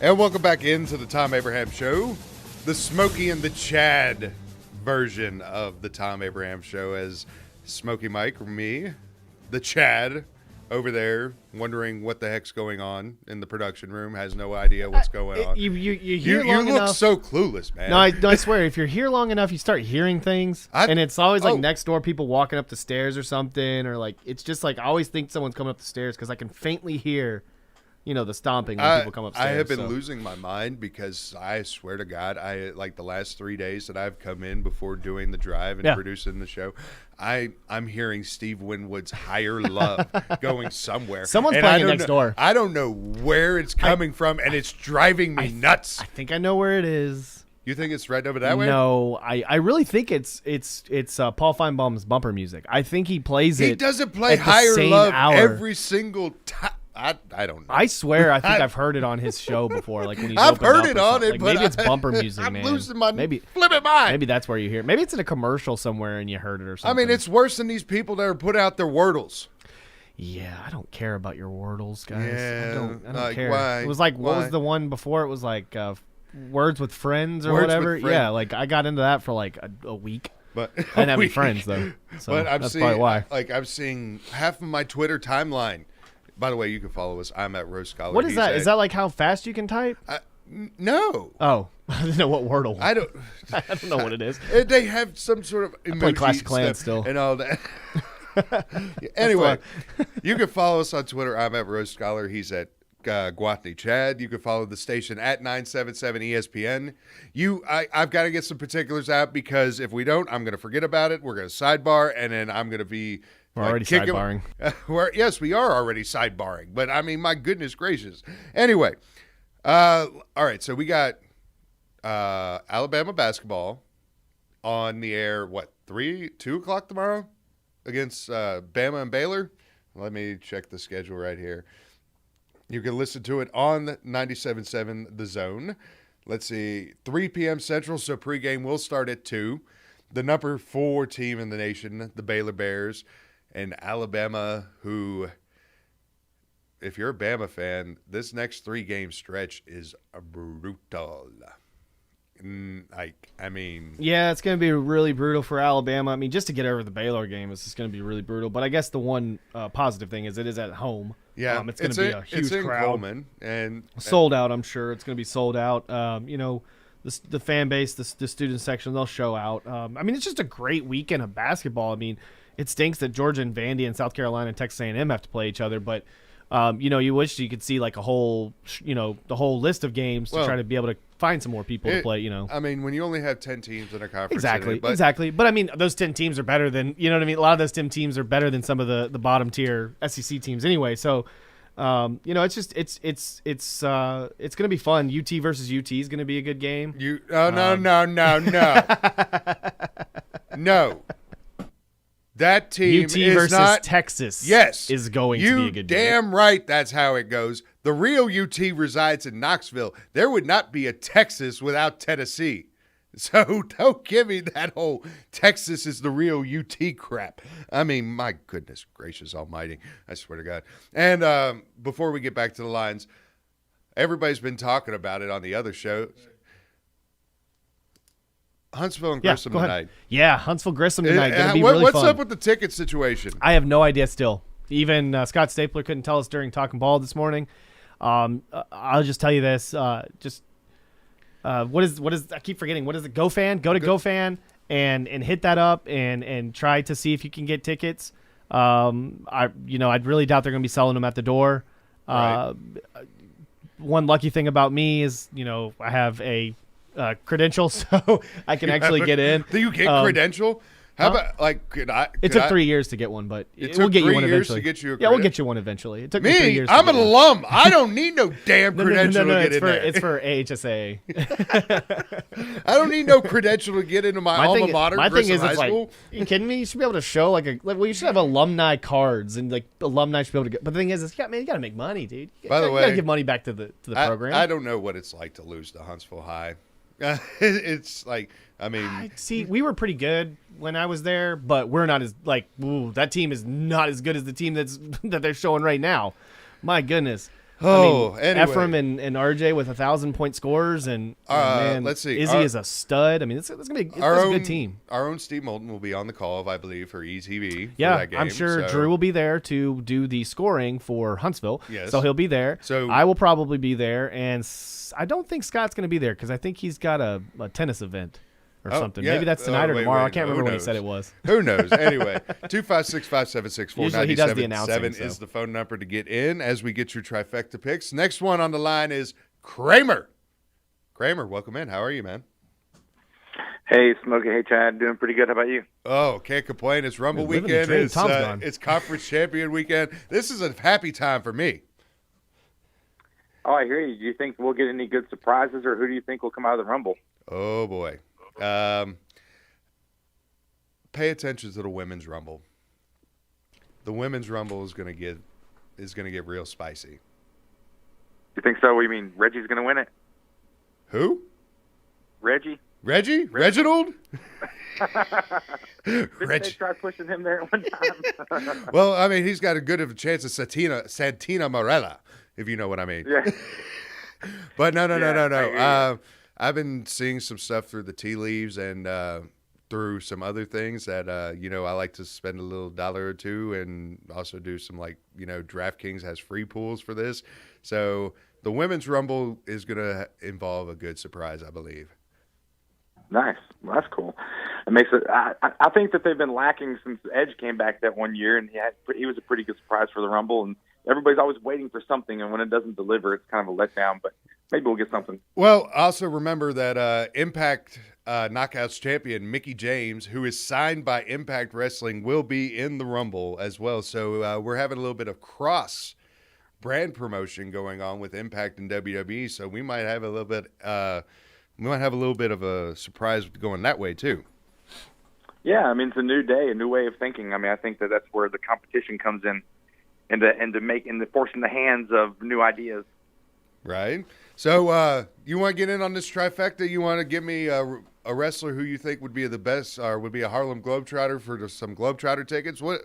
And welcome back into the Thom Abraham Show, the Smokey and the Chad version of the Thom Abraham Show, as Smokey Mike, or me, the Chad, over there wondering what the heck's going on in the production room, has no idea what's going on. You look enough, so clueless, man. No, I swear, if you're here long enough, you start hearing things, and it's always like next door people walking up the stairs or something, or like it's just like I always think someone's coming up the stairs because I can faintly hear, the stomping when people come upstairs. I have been losing my mind because I swear to God, like the last 3 days that I've come in before doing the drive and producing the show, I'm hearing Steve Winwood's Higher Love going somewhere. Someone's playing it next door. I don't know where it's coming from, and it's driving me nuts. I think I know where it is. You think it's right over that way? No, I really think it's Paul Feinbaum's bumper music. I think he plays it. He doesn't play at the Higher same Love hour. every single time. I don't know. I swear, I think I've heard it on his show before. Like when he's I've opened heard up it or on something. it, Like, but maybe it's bumper music, I'm man. losing my maybe flipping mind. Maybe that's where you hear it. Maybe it's in a commercial somewhere and you heard it or something. I mean, it's worse than these people that are put out their Wordles. Yeah, I don't care about your Wordles, guys. Yeah, I don't like, care. why? It was like, what was Why? the one before? It was like Words with Friends or Words whatever. with Friends. Yeah, like I got into that for like a week. But I didn't have any friends though, so but that's probably why. Like I'm seeing half of my Twitter timeline. By the way, you can follow us. I'm at Rose Scholar. What is that? Is that like how fast you can type? No. Oh, I didn't know what Wordle. I don't. I don't know what it is. They have some sort of emoji I play Clash of Clans stuff still. and all that. Anyway, you can follow us on Twitter. I'm at Rose Scholar. He's at Gwathney Chad. You can follow the station at 977 ESPN. I've got to get some particulars out because if we don't, I'm going to forget about it. We're going to sidebar, and then I'm going to be. We're already sidebarring. Yes, we are already sidebarring. But, I mean, my goodness gracious. Anyway, all right, so we got Alabama basketball on the air, 2 o'clock tomorrow? against Bama and Baylor. Let me check the schedule right here. You can listen to it on 97.7 The Zone. Let's see, 3 p.m. Central, so pregame will start at 2. The number 4 team in the nation, the Baylor Bears, and Alabama, who, if you're a Bama fan, this next 3-game stretch is brutal. Yeah, it's going to be really brutal for Alabama. I mean, just to get over the Baylor game, it's just going to be really brutal. But I guess the one positive thing is it is at home. Yeah, it's going to be a huge crowd. Coleman, and sold out, I'm sure. It's going to be sold out. The fan base, the student section, they'll show out. I mean, it's just a great weekend of basketball. I mean, it stinks that Georgia and Vandy and South Carolina and Texas A&M have to play each other, but you wish you could see like a whole, the whole list of games to try to be able to find some more people to play. I mean, when you only have 10 teams in a conference, exactly. But I mean, those 10 teteams are better than A lot of those 10 teams are better than some of the bottom tier SEC teams anyway. So, it's just it's going to be fun. UT versus UT is going to be a good game. No. That team UT is versus not Texas. Yes, is going to be a good game. Damn right, that's how it goes. The real UT resides in Knoxville. There would not be a Texas without Tennessee. So don't give me that whole Texas is the real UT crap. I mean, my goodness gracious almighty. I swear to God. And before we get back to the lines, everybody's been talking about it on the other shows. Huntsville and Grissom tonight. Yeah, Huntsville Grissom tonight. Gonna be really what's fun. up with the ticket situation? I have no idea still. Even Scott Stapler couldn't tell us during Talking Ball this morning. I'll just tell you this. What is I keep forgetting. What is it? GoFan? Go to GoFan and hit that up and try to see if you can get tickets. I'd really doubt they're going to be selling them at the door. Right. One lucky thing about me is, I have a credential, so I can actually get in. Do you get credential? How about it took 3 years to get one, but we'll get you one eventually. To get you a we'll get you one eventually. It took me 3 years. I'm an alum. I don't need no damn credential to get in there. It's for AHSA. I don't need no credential to get into my alma mater. My thing is, high it's school. Are you kidding me? You should be able to show you should have alumni cards and alumni should be able to get. But the thing is, you got to make money, dude. By the way, you got to give money back to the program. I don't know what it's like to lose to Huntsville High. It's like, see, we were pretty good when I was there, but we're not as that team is not as good as the team that they're showing right now. My goodness. Anyway. Ephraim and RJ with 1,000-point scores, and man, let's see. Izzy is a stud. I mean, it's gonna be a good team. Our own Steve Moulton will be on the call, I believe, for ETV. Yeah, for that game, I'm sure Drew will be there to do the scoring for Huntsville. Yes. So he'll be there. So I will probably be there, and I don't think Scott's going to be there because I think he's got a tennis event or something. Yeah. Maybe that's tonight or tomorrow. I can't remember when he said it was. Who knows? Anyway, 256-576-4977 is the phone number to get in as we get your trifecta picks. Next one on the line is Kramer. Kramer, welcome in. How are you, man? Hey, Smokey. Hey, Chad. Doing pretty good. How about you? Oh, can't complain. It's Rumble weekend. It's conference champion weekend. This is a happy time for me. Oh, I hear you. Do you think we'll get any good surprises, or who do you think will come out of the Rumble? Oh, boy. Pay attention to the Women's Rumble. The Women's Rumble is going to get real spicy. You think so? What do you mean, Reggie's going to win it? Who? Reggie? Reginald? Didn't they try pushing him there at one time? Well, he's got a good of a chance of Santina Morella, if you know what I mean. Yeah. But no. I've been seeing some stuff through the tea leaves and through some other things that, I like to spend a little $1 or $2 and also do some DraftKings has free pools for this. So the Women's Rumble is going to involve a good surprise, I believe. Nice. Well, that's cool. It makes it. I think that they've been lacking since Edge came back that one year, and he was a pretty good surprise for the Rumble. And everybody's always waiting for something, and when it doesn't deliver, it's kind of a letdown. But maybe we'll get something. Well, also remember that Impact Knockouts champion Mickie James, who is signed by Impact Wrestling, will be in the Rumble as well. So we're having a little bit of cross brand promotion going on with Impact and WWE. So we might have a little bit. We might have a little bit of a surprise going that way too. Yeah, I mean, it's a new day, a new way of thinking. I mean, I think that's where the competition comes in, and the forcing the hands of new ideas. Right. So you want to get in on this trifecta? You want to give me a wrestler who you think would be the best, or would be a Harlem Globetrotter for some Globetrotter tickets? What?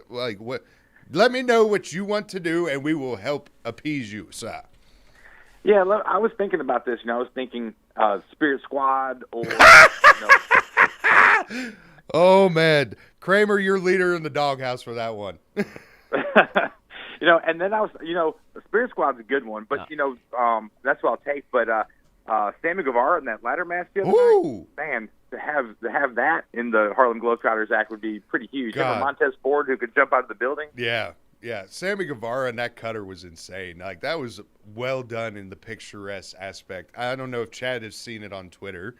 Let me know what you want to do, and we will help appease you, sir. Yeah, I was thinking about this. I was thinking Spirit Squad or. Oh man, Kramer, you're leader in the doghouse for that one. And then I was, Spirit Squad's a good one, but that's what I'll take. But Sammy Guevara in that ladder match the other night, man, to have that in the Harlem Globetrotters act would be pretty huge. Have Montez Ford who could jump out of the building. Yeah. Sammy Guevara and that cutter was insane. Like, that was well done in the picturesque aspect. I don't know if Chad has seen it on Twitter,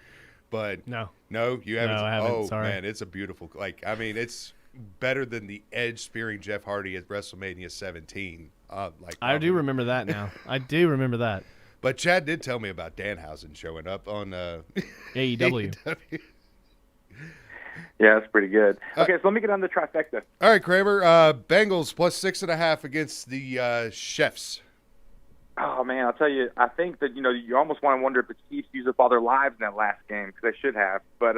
but no, you haven't. No, I haven't. Oh Sorry. Man, it's a beautiful. It's better than the Edge spearing Jeff Hardy at WrestleMania 17. I do remember that now. I do remember that. But Chad did tell me about Danhausen showing up on AEW. Yeah, that's pretty good. Okay, so let me get on the trifecta. All right, Kramer. Bengals plus 6.5 against the Chefs. Oh, man, I'll tell you, I think that, you almost want to wonder if the Chiefs used up all their lives in that last game, because they should have. But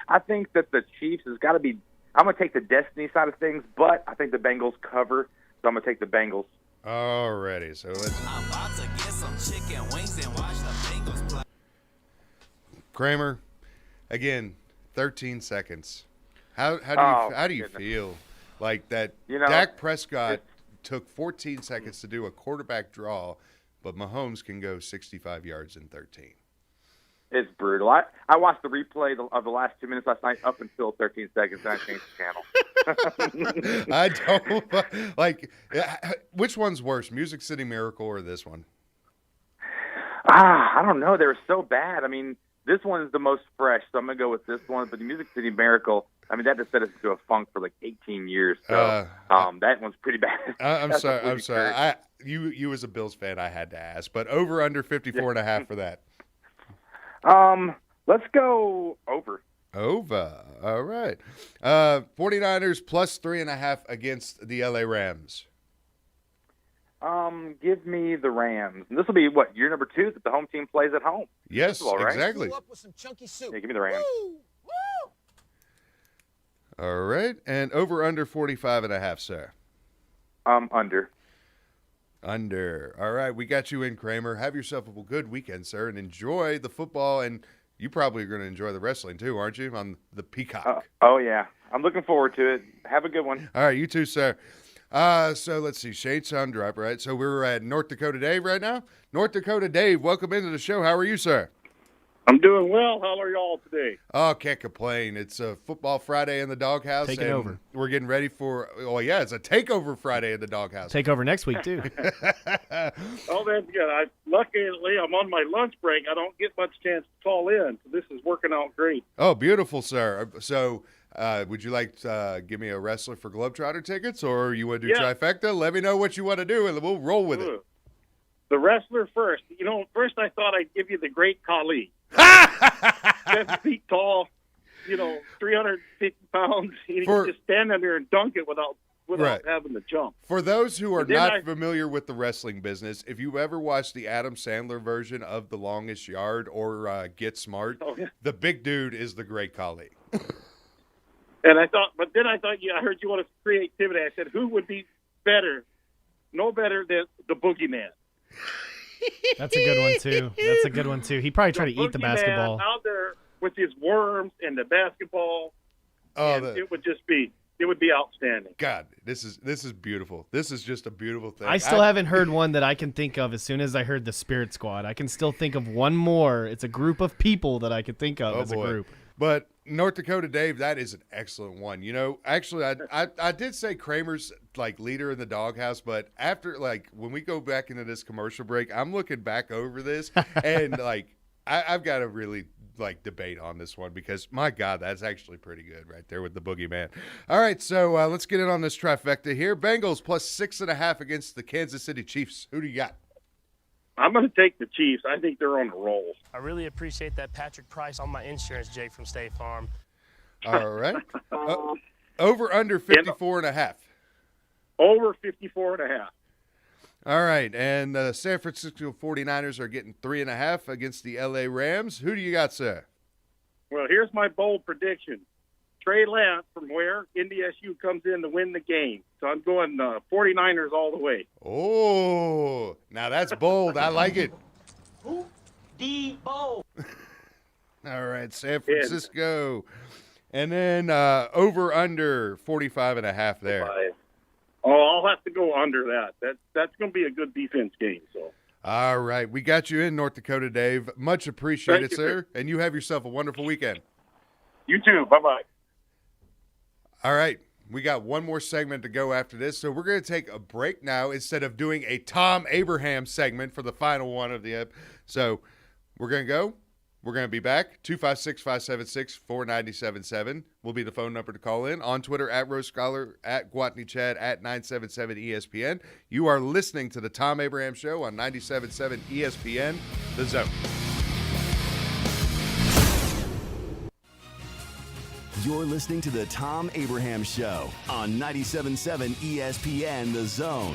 I think that the Chiefs has got to be – I'm going to take the destiny side of things, but I think the Bengals cover, so I'm going to take the Bengals. Alrighty, so let's – I'm about to get some chicken wings and watch the Bengals play. Kramer, again, 13 seconds. How do you feel like that? Dak Prescott took 14 seconds to do a quarterback draw, but Mahomes can go 65 yards in 13. It's brutal. I watched the replay of the last 2 minutes last night up until 13 seconds, and I changed the channel. I don't which one's worse, Music City Miracle or this one? I don't know. They were so bad. I mean, this one is the most fresh, so I'm going to go with this one. But the Music City Miracle, I mean, that just set us into a funk for like 18 years. So that one's pretty bad. I'm sorry. You as a Bills fan, I had to ask. But over under 54.5 for that. Let's go over. Over. All right. 49ers plus 3.5 against the LA Rams. Give me the Rams. And this will be, year number 2 that the home team plays at home. Yes, all, right? exactly. Up with some chunky soup. Yeah, give me the Rams. Woo! Woo! All right. And over under 45.5, sir. Under. Under. All right. We got you in, Kramer. Have yourself a good weekend, sir, and enjoy the football. And you probably are going to enjoy the wrestling, too, aren't you, on the Peacock? Oh, yeah. I'm looking forward to it. Have a good one. All right. You too, sir. So let's see. Shade Sound Drop, right? So we're at North Dakota Dave right now. North Dakota Dave, welcome into the show. How are you, sir? I'm doing well. How are y'all today? Oh, can't complain. It's a Football Friday in the Doghouse. Taking over. We're getting ready for, it's a Takeover Friday in the Doghouse. Takeover next week, too. Oh, that's good. Luckily, I'm on my lunch break. I don't get much chance to call in, so this is working out great. Oh, beautiful, sir. So would you like to give me a wrestler for Globetrotter tickets, or you want to do trifecta? Let me know what you want to do, and we'll roll with it. The wrestler first. First I thought I'd give you the great Khali. 7 feet tall, 350 pounds. He can just stand in there and dunk it without having to jump. For those who are not familiar with the wrestling business, if you ever watched the Adam Sandler version of The Longest Yard or Get Smart, the big dude is the great Khali. And I thought I heard you wanted creativity. I said, who would be better? No better than the Boogeyman. That's a good one, too. He probably tried to eat the basketball. Out there with his worms and the basketball. It would be outstanding. God, this is beautiful. This is just a beautiful thing. I still haven't heard one that I can think of as soon as I heard the Spirit Squad. I can still think of one more. It's a group of people that I could think of as a group. But North Dakota Dave, that is an excellent one. Actually, I did say Kramer's leader in the doghouse, but after when we go back into this commercial break, I'm looking back over this and I've got to really debate on this one because my God, that's actually pretty good right there with the Boogeyman. All right, so let's get in on this trifecta here. Bengals plus 6.5 against the Kansas City Chiefs. Who do you got? I'm going to take the Chiefs. I think they're on a roll. I really appreciate that Patrick Price on my insurance, Jake from State Farm. All right. Over under 54.5. Over 54.5. All right, and the San Francisco 49ers are getting 3.5 against the LA Rams. Who do you got, sir? Well, here's my bold prediction. Trey Lance from where? NDSU comes in to win the game. So I'm going 49ers all the way. Oh, now that's bold. I like it. Bold. All right, San Francisco. And then over under 45.5 there. Oh, I'll have to go under that. That's going to be a good defense game. So. All right, we got you in, North Dakota Dave. Much appreciated, sir. And you have yourself a wonderful weekend. You too. Bye-bye. All right, we got one more segment to go after this, so we're going to take a break now instead of doing a Thom Abraham segment for the final one of the episode. So we're going to go. We're going to be back. 256-576-4977 will be the phone number to call in. On Twitter, at Rose Scholar, at Gwathney Chad, at 977 ESPN. You are listening to the Thom Abraham Show on 97.7 ESPN, The Zone. You're listening to the Thom Abraham Show on 97.7 ESPN, The Zone.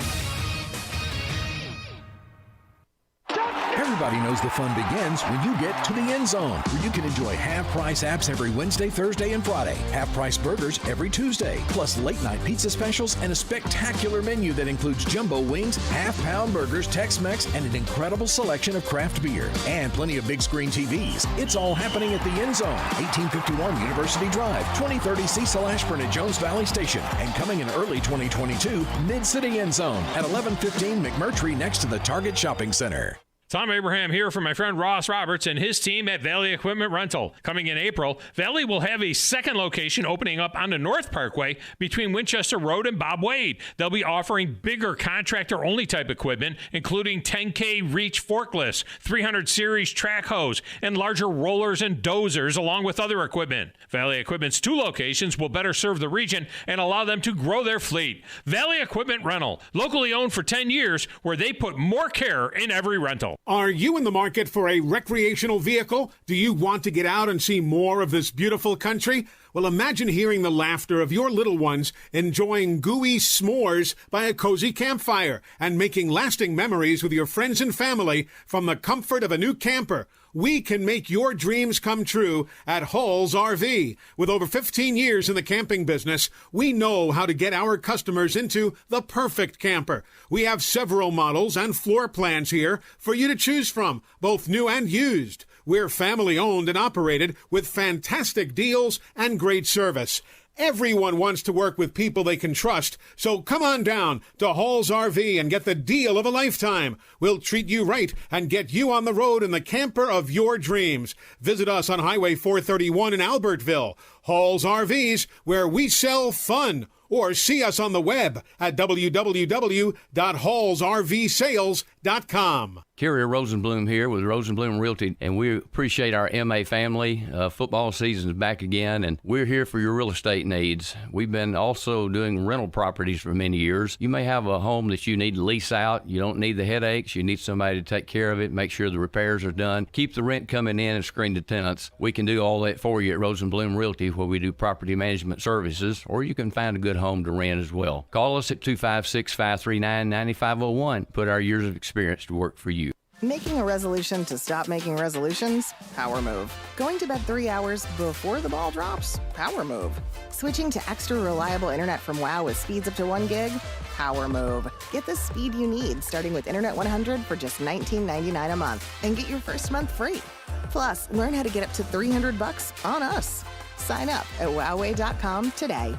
Everybody knows the fun begins when you get to the end zone, where you can enjoy half-price apps every Wednesday, Thursday, and Friday, half-price burgers every Tuesday, plus late-night pizza specials and a spectacular menu that includes jumbo wings, half-pound burgers, Tex-Mex, and an incredible selection of craft beer, and plenty of big-screen TVs. It's all happening at the end zone, 1851 University Drive, 2030 Cecil Ashburn at Jones Valley Station, and coming in early 2022, Mid-City End Zone at 1115 McMurtry next to the Target Shopping Center. Thom Abraham here for my friend Ross Roberts and his team at Valley Equipment Rental. Coming in April, Valley will have a second location opening up on the North Parkway between Winchester Road and Bob Wade. They'll be offering bigger contractor-only type equipment, including 10K reach forklifts, 300 series track hose, and larger rollers and dozers, along with other equipment. Valley Equipment's 2 locations will better serve the region and allow them to grow their fleet. Valley Equipment Rental, locally owned for 10 years, where they put more care in every rental. Are you in the market for a recreational vehicle? Do you want to get out and see more of this beautiful country? Well, imagine hearing the laughter of your little ones enjoying gooey s'mores by a cozy campfire and making lasting memories with your friends and family from the comfort of a new camper. We can make your dreams come true at Hall's RV. With over 15 years in the camping business, we know how to get our customers into the perfect camper. We have several models and floor plans here for you to choose from, both new and used. We're family owned and operated with fantastic deals and great service. Everyone wants to work with people they can trust, so come on down to Hall's RV and get the deal of a lifetime. We'll treat you right and get you on the road in the camper of your dreams. Visit us on Highway 431 in Albertville. Hall's RVs, where we sell fun. Or see us on the web at www.hallsrvsales.com. Carrier Rosenblum here with Rosenblum Realty, and we appreciate our MA family. Football season is back again, and we're here for your real estate needs. We've been also doing rental properties for many years. You may have a home that you need to lease out. You don't need the headaches. You need somebody to take care of it, make sure the repairs are done, keep the rent coming in, and screen the tenants. We can do all that for you at Rosenblum Realty, where we do property management services, or you can find a good home to rent as well. Call us at 256-539-9501. Put our years of experience to work for you. Making a resolution to stop making resolutions? Power move. Going to bed 3 hours before the ball drops? Power move. Switching to extra reliable internet from WOW with speeds up to 1 gig? Power move. Get the speed you need starting with Internet 100 for just $19.99 a month and get your first month free. Plus, learn how to get up to $300 on us. Sign up at wowway.com today.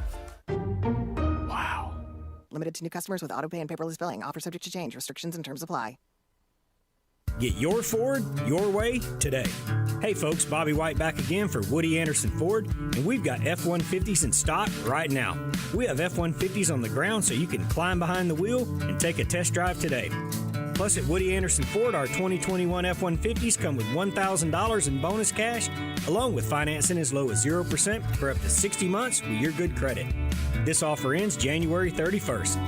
Wow. Limited to new customers with autopay and paperless billing. Offer subject to change. Restrictions and terms apply. Get your Ford your way today. Hey folks, Bobby White back again for Woody Anderson Ford, and we've got F-150s in stock right now. We have F-150s on the ground so you can climb behind the wheel and take a test drive today. Plus at Woody Anderson Ford, our 2021 F-150s come with $1,000 in bonus cash, along with financing as low as 0% for up to 60 months with your good credit. This offer ends January 31st.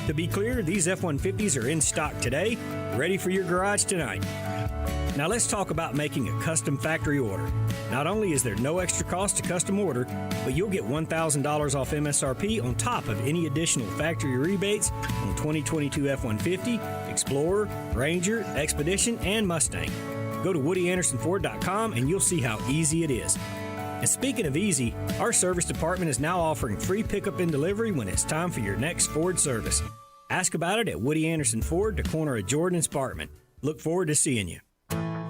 To be clear, these F-150s are in stock today, ready for your garage tonight. Now let's talk about making a custom factory order. Not only is there no extra cost to custom order, but you'll get $1,000 off MSRP on top of any additional factory rebates on 2022 F-150, Explorer, Ranger, Expedition, and Mustang. Go to WoodyAndersonFord.com and you'll see how easy it is. And speaking of easy, our service department is now offering free pickup and delivery when it's time for your next Ford service. Ask about it at Woody Anderson Ford, the corner of Jordan and Sparkman. Look forward to seeing you.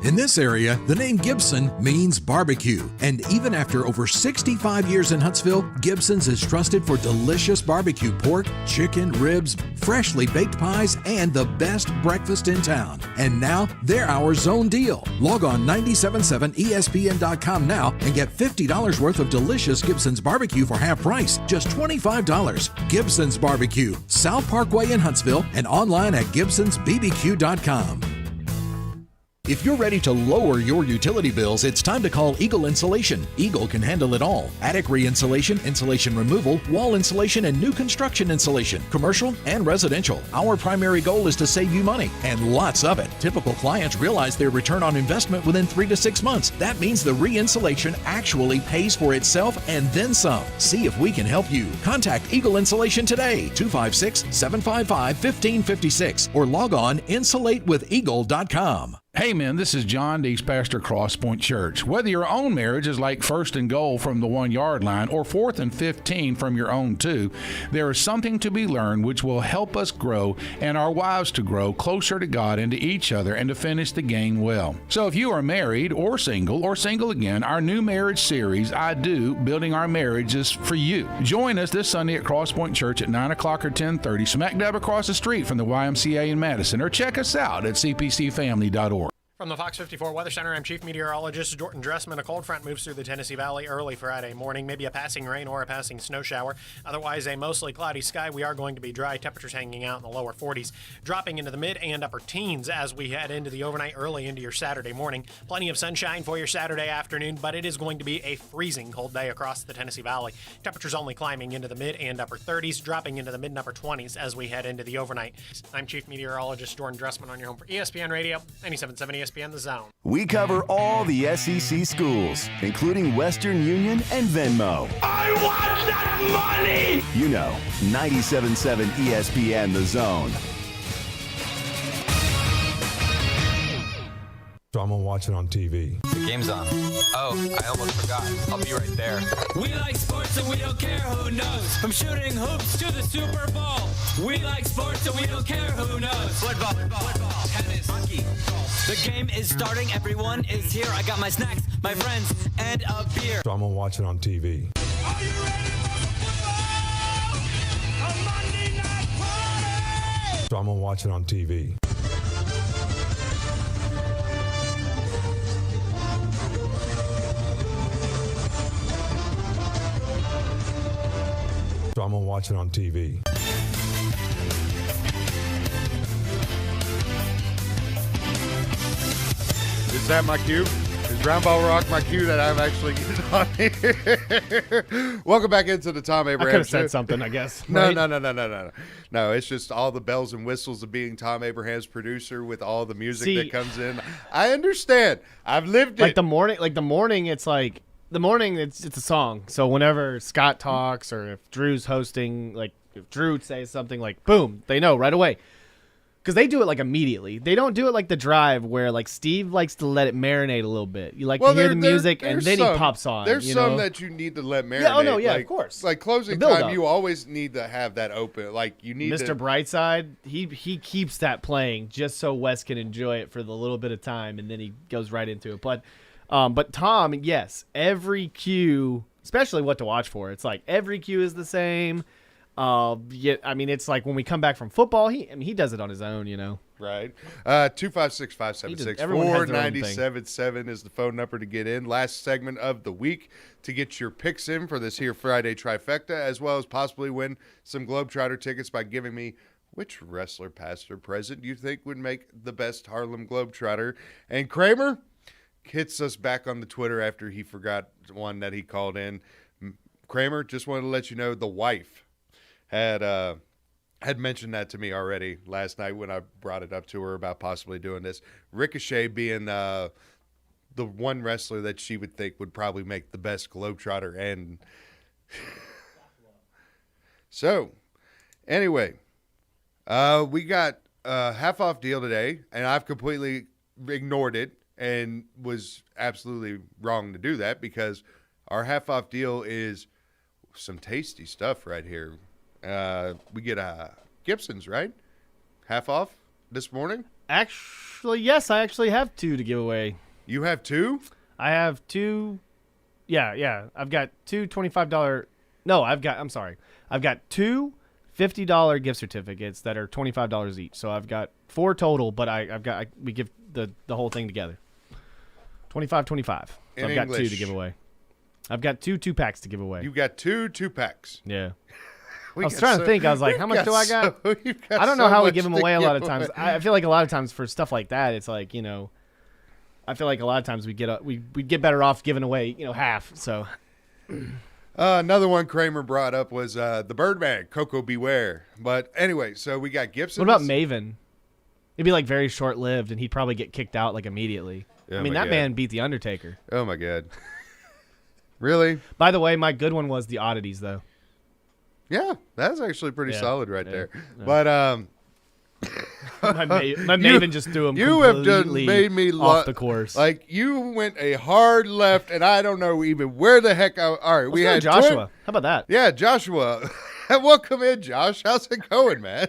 In this area, the name Gibson means barbecue. And even after over 65 years in Huntsville, Gibson's is trusted for delicious barbecue pork, chicken, ribs, freshly baked pies, and the best breakfast in town. And now, they're our zone deal. Log on 977ESPN.com now and get $50 worth of delicious Gibson's barbecue for half price, just $25. Gibson's Barbecue, South Parkway in Huntsville, and online at gibsonsbbq.com. If you're ready to lower your utility bills, it's time to call Eagle Insulation. Eagle can handle it all. Attic re-insulation, insulation removal, wall insulation, and new construction insulation, commercial and residential. Our primary goal is to save you money, and lots of it. Typical clients realize their return on investment within 3 to 6 months. That means the re-insulation actually pays for itself and then some. See if we can help you. Contact Eagle Insulation today, 256-755-1556, or log on insulatewitheagle.com. Hey men, this is John Dees, pastor Cross Point Church. Whether your own marriage is like 1st and goal from the 1 yard line or 4th and 15 from your own 2, there is something to be learned which will help us grow and our wives to grow closer to God and to each other and to finish the game well. So if you are married or single again, our new marriage series, I Do, Building Our Marriage, is for you. Join us this Sunday at Cross Point Church at 9 o'clock or 10:30, smack dab across the street from the YMCA in Madison, or check us out at cpcfamily.org. From the Fox 54 Weather Center, I'm Chief Meteorologist Jordan Dressman. A cold front moves through the Tennessee Valley early Friday morning. Maybe a passing rain or a passing snow shower. Otherwise, a mostly cloudy sky. We are going to be dry. Temperatures hanging out in the lower 40s, dropping into the mid and upper teens as we head into the overnight, early into your Saturday morning. Plenty of sunshine for your Saturday afternoon, but it is going to be a freezing cold day across the Tennessee Valley. Temperatures only climbing into the mid and upper 30s, dropping into the mid and upper 20s as we head into the overnight. I'm Chief Meteorologist Jordan Dressman on your home for ESPN Radio, 97.7 ESPN The Zone. We cover all the SEC schools, including Western Union and Venmo. I want that money! You know, 97.7 ESPN The Zone. So I'm going to watch it on TV. The game's on. Oh, I almost forgot. I'll be right there. We like sports and we don't care who knows. From shooting hoops to the Super Bowl. We like sports and we don't care who knows. Football, tennis, hockey, golf. The game is starting. Everyone is here. I got my snacks, my friends, and a beer. So I'm going to watch it on TV. Are you ready for football? A Monday night party! So I'm going to watch it on TV. So I'm going to watch it on TV. Is that my cue? Is Round Ball Rock my cue that I'm actually getting on here? Welcome back into the Thom Abraham I could have Show. said something, I guess. No, right? no. No, it's just all the bells and whistles of being Thom Abraham's producer with all the music that comes in. I understand. I've lived it. The morning, it's like the morning. It's a song. So whenever Scott talks or if Drew's hosting, like if Drew says something, like boom, they know right away. Because they do it like immediately. They don't do it like the drive where like Steve likes to let it marinate a little bit. You like to hear the music and then he pops on. There's some that you need to let marinate. Yeah, of course. Like closing time, you always need to have that open. Like you need Mr. Brightside, he keeps that playing just so Wes can enjoy it for the little bit of time and then he goes right into it. But Thom, yes, every cue, especially what to watch for. It's like every cue is the same. Yeah, I mean, it's like when we come back from football, he does it on his own, you know. Right. 256-576-4977 is the phone number to get in. Last segment of the week to get your picks in for this here Friday trifecta, as well as possibly win some Globetrotter tickets by giving me which wrestler, past or present, you think would make the best Harlem Globetrotter. And Kramer hits us back on the Twitter after he forgot one that he called in. Kramer, just wanted to let you know the wife had had mentioned that to me already last night when I brought it up to her about possibly doing this. Ricochet being the one wrestler that she would think would probably make the best Globetrotter. And so, anyway, we got a half-off deal today, and I've completely ignored it and was absolutely wrong to do that because our half-off deal is some tasty stuff right here. We get Gibson's, right? Half off this morning? Actually, yes, I actually have 2 to give away. You have 2? I have 2. Yeah. I've got 2 $25. No, I've got 2 $50 gift certificates that are $25 each. So I've got 4 total, but we give the whole thing together. 25. So I've got 2 to give away. I've got 2 2-packs to give away. You got 2 2-packs. Yeah. I was trying to think. I was like, how much do I got? I don't know how we give them away a lot of times. I feel like a lot of times for stuff like that, it's like, I feel like a lot of times we get better off giving away, half. So another one Kramer brought up was the Birdman, Coco Beware. But anyway, so we got Gibson. What about Maven? It'd be like very short lived, and he'd probably get kicked out like immediately. Oh, I mean, that man beat the Undertaker. Oh my God. Really? By the way, my good one was the oddities, though. Yeah, that's actually pretty solid right there. Yeah. But my Maven just threw him. You have just made me off the course. Like you went a hard left, and I don't know even where the heck. All right, we had Joshua. How about that? Yeah, Joshua. Welcome in, Josh. How's it going, man?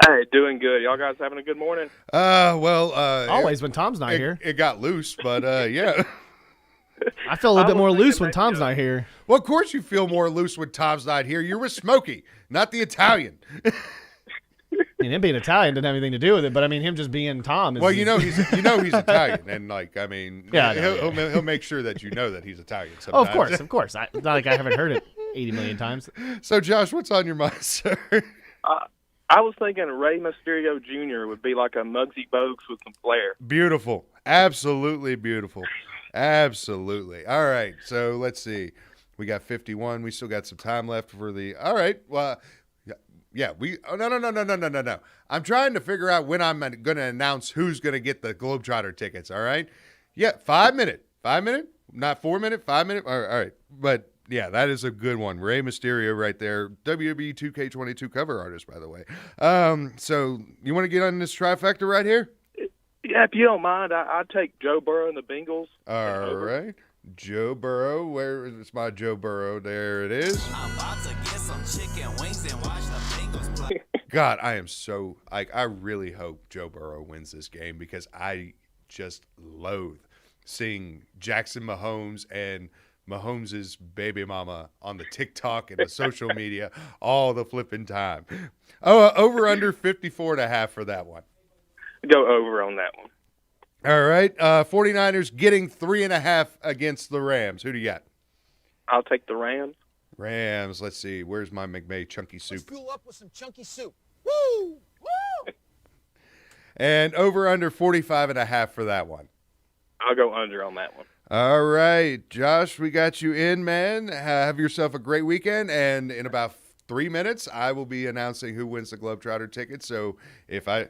Hey, doing good. Y'all guys having a good morning? Always when Tom's not here. It got loose, but yeah. I feel a little bit more loose when Tom's not here. Well, of course you feel more loose when Tom's not here. You're with Smokey, not the Italian. I mean, him being Italian didn't have anything to do with it, but I mean, him just being Tom. Well, he's Italian, and yeah, he'll make sure that you know that he's Italian. Oh, of course. Not like I haven't heard it 80 million times. So, Josh, what's on your mind, sir? I was thinking Rey Mysterio Jr. would be like a Muggsy Bogues with some flair. Beautiful, absolutely beautiful. Absolutely. All right. So let's see. We got 51. We still got some time left for the. All right. Well, yeah. No. I'm trying to figure out when I'm going to announce who's going to get the Globetrotter tickets. All right. Yeah. 5 minute. 5 minute. Not 4 minute. 5 minute. All right. But yeah, that is a good one. Rey Mysterio right there. WWE 2K22 cover artist, by the way. So you want to get on this trifecta right here? Yeah, if you don't mind, I'd take Joe Burrow and the Bengals. All right. Joe Burrow. Where is my Joe Burrow? There it is. I'm about to get some chicken wings and watch the Bengals play. God, I am so I really hope Joe Burrow wins this game because I just loathe seeing Jackson Mahomes and Mahomes' baby mama on the TikTok and the social media all the flipping time. Oh, over under 54.5 for that one. Go over on that one. All right. 49ers getting 3.5 against the Rams. Who do you got? I'll take the Rams. Rams. Let's see. Where's my McMay chunky soup? Let's fuel up with some chunky soup. Woo! Woo! And over under 45.5 for that one. I'll go under on that one. All right, Josh, we got you in, man. Have yourself a great weekend. And in about 3 minutes, I will be announcing who wins the Globetrotter ticket. So if I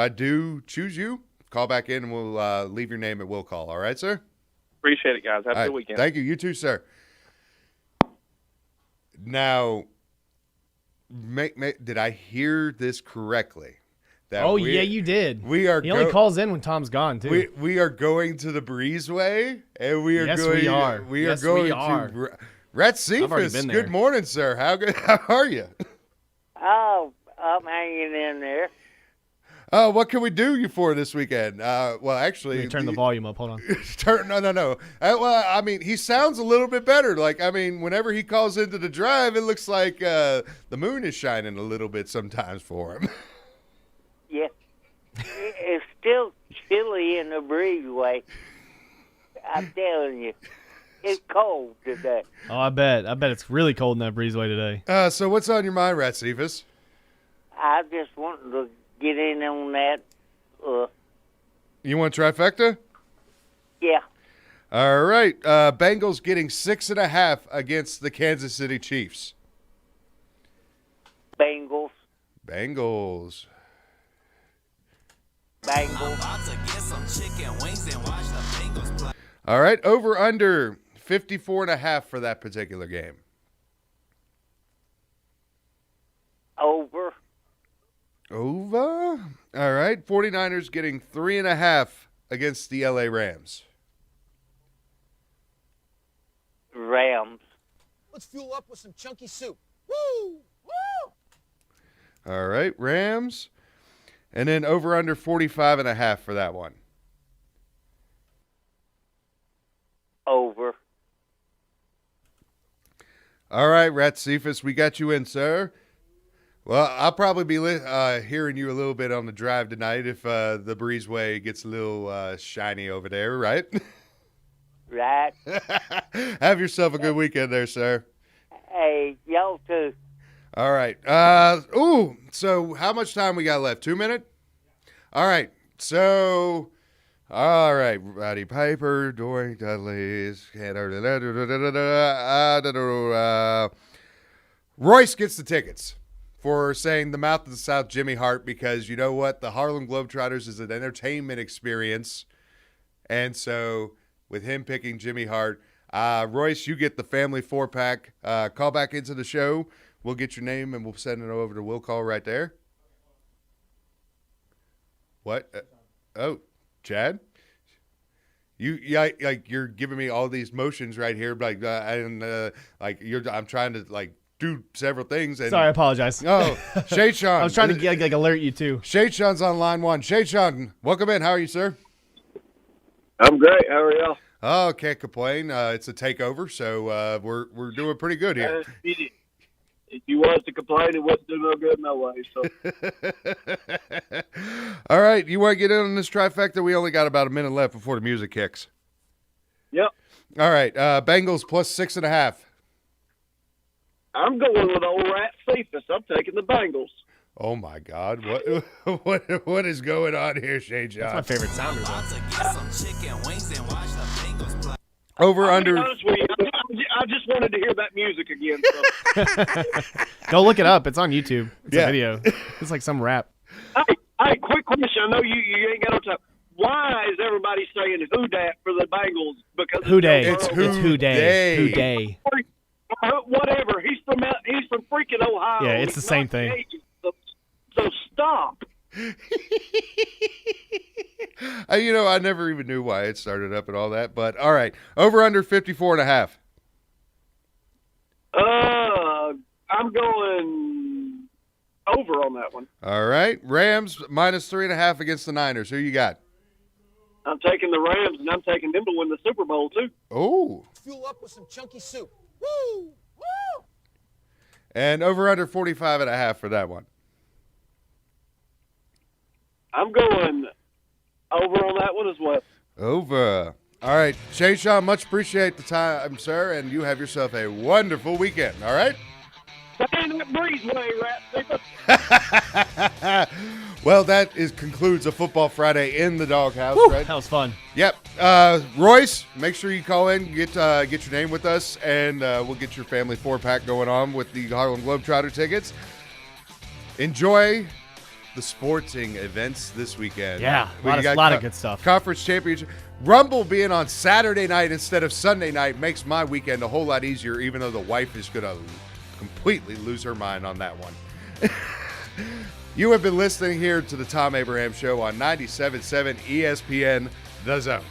do choose you, call back in and we'll leave your name at will call. All right, sir? Appreciate it, guys. Have a good weekend. Thank you. You too, sir. Now, did I hear this correctly? Yeah, you did. He only calls in when Tom's gone, too. We are going to the Breezeway, and we are going. We are. We are going to Rhett Cephas. Good morning, sir. How are you? Oh, I'm hanging in there. What can we do you for this weekend? Well, actually, turn the volume up. Hold on. No. Well, I mean, he sounds a little bit better. Like, I mean, whenever he calls into the drive, it looks like the moon is shining a little bit sometimes for him. Yeah, it's still chilly in the breezeway. I'm telling you, it's cold today. Oh, I bet it's really cold in that breezeway today. So what's on your mind, Rat Cephas? I just wanted to get in on that. You want trifecta? Yeah. All right. Bengals getting 6.5 against the Kansas City Chiefs. Bengals. Bengals. All right, over under 54.5 for that particular game. Over. All right, 49ers getting 3.5 against the LA Rams. Rams. Let's fuel up with some chunky soup. Woo! Woo! All right, Rams. And then over under 45.5 for that one. Over. All right, Ratsifus, we got you in, sir. Well, I'll probably be hearing you a little bit on the drive tonight if the breezeway gets a little shiny over there, right? Right. Have yourself a good weekend there, sir. Hey, y'all too. All right. So how much time we got left? 2 minutes? All right. So, all right. Roddy Piper, Dory Dudley's. Royce gets the tickets for saying the Mouth of the South Jimmy Hart because you know what? The Harlem Globetrotters is an entertainment experience. And so with him picking Jimmy Hart, Royce, you get the family 4-pack. Call back into the show. We'll get your name and we'll send it over to Will Call right there. What? Chad? You're giving me all these motions right here, I'm trying to do several things. And, sorry, I apologize. Oh, Shade Sean. I was trying to alert you too. Shade Sean's on line one. Shade Sean, welcome in. How are you, sir? I'm great. How are y'all? Oh, can't complain. It's a takeover, so we're doing pretty good here. If you was to complain, it wasn't doing no good no way. So, all right, you want to get in on this trifecta? We only got about a minute left before the music kicks. Yep. All right, Bengals plus 6.5. I'm going with old Rat Cephas. I'm taking the Bengals. Oh my God! What is going on here, Shade John? That's my favorite sounder. Over under. I just wanted to hear that music again. So. Go look it up. It's on YouTube. It's a video. It's like some rap. Hey, quick question. I know you ain't got no time. Why is everybody saying "who dat" for the Bengals? Because who day? It's who day. Who day? Whatever. He's from freaking Ohio. Yeah, it's the same thing. So stop. I never even knew why it started up and all that. But all right, over under 54.5. I'm going over on that one. All right, Rams minus 3.5 against the Niners. Who you got? I'm taking the Rams, and I'm taking them to win the Super Bowl too. Oh. Fuel up with some chunky soup. Woo! Woo! And over under 45.5 for that one. I'm going over on that one as well. Over. All right, Shane Shaw, much appreciate the time, sir, and you have yourself a wonderful weekend, all right? Well, that concludes a Football Friday in the Doghouse, right? That was fun. Yep. Royce, make sure you call in, get your name with us, and we'll get your family 4-pack going on with the Harlem Globetrotter tickets. Enjoy the sporting events this weekend. Yeah, a lot of good stuff. Conference championship. Rumble being on Saturday night instead of Sunday night makes my weekend a whole lot easier, even though the wife is going to completely lose her mind on that one. You have been listening here to the Thom Abraham Show on 97.7 ESPN, The Zone.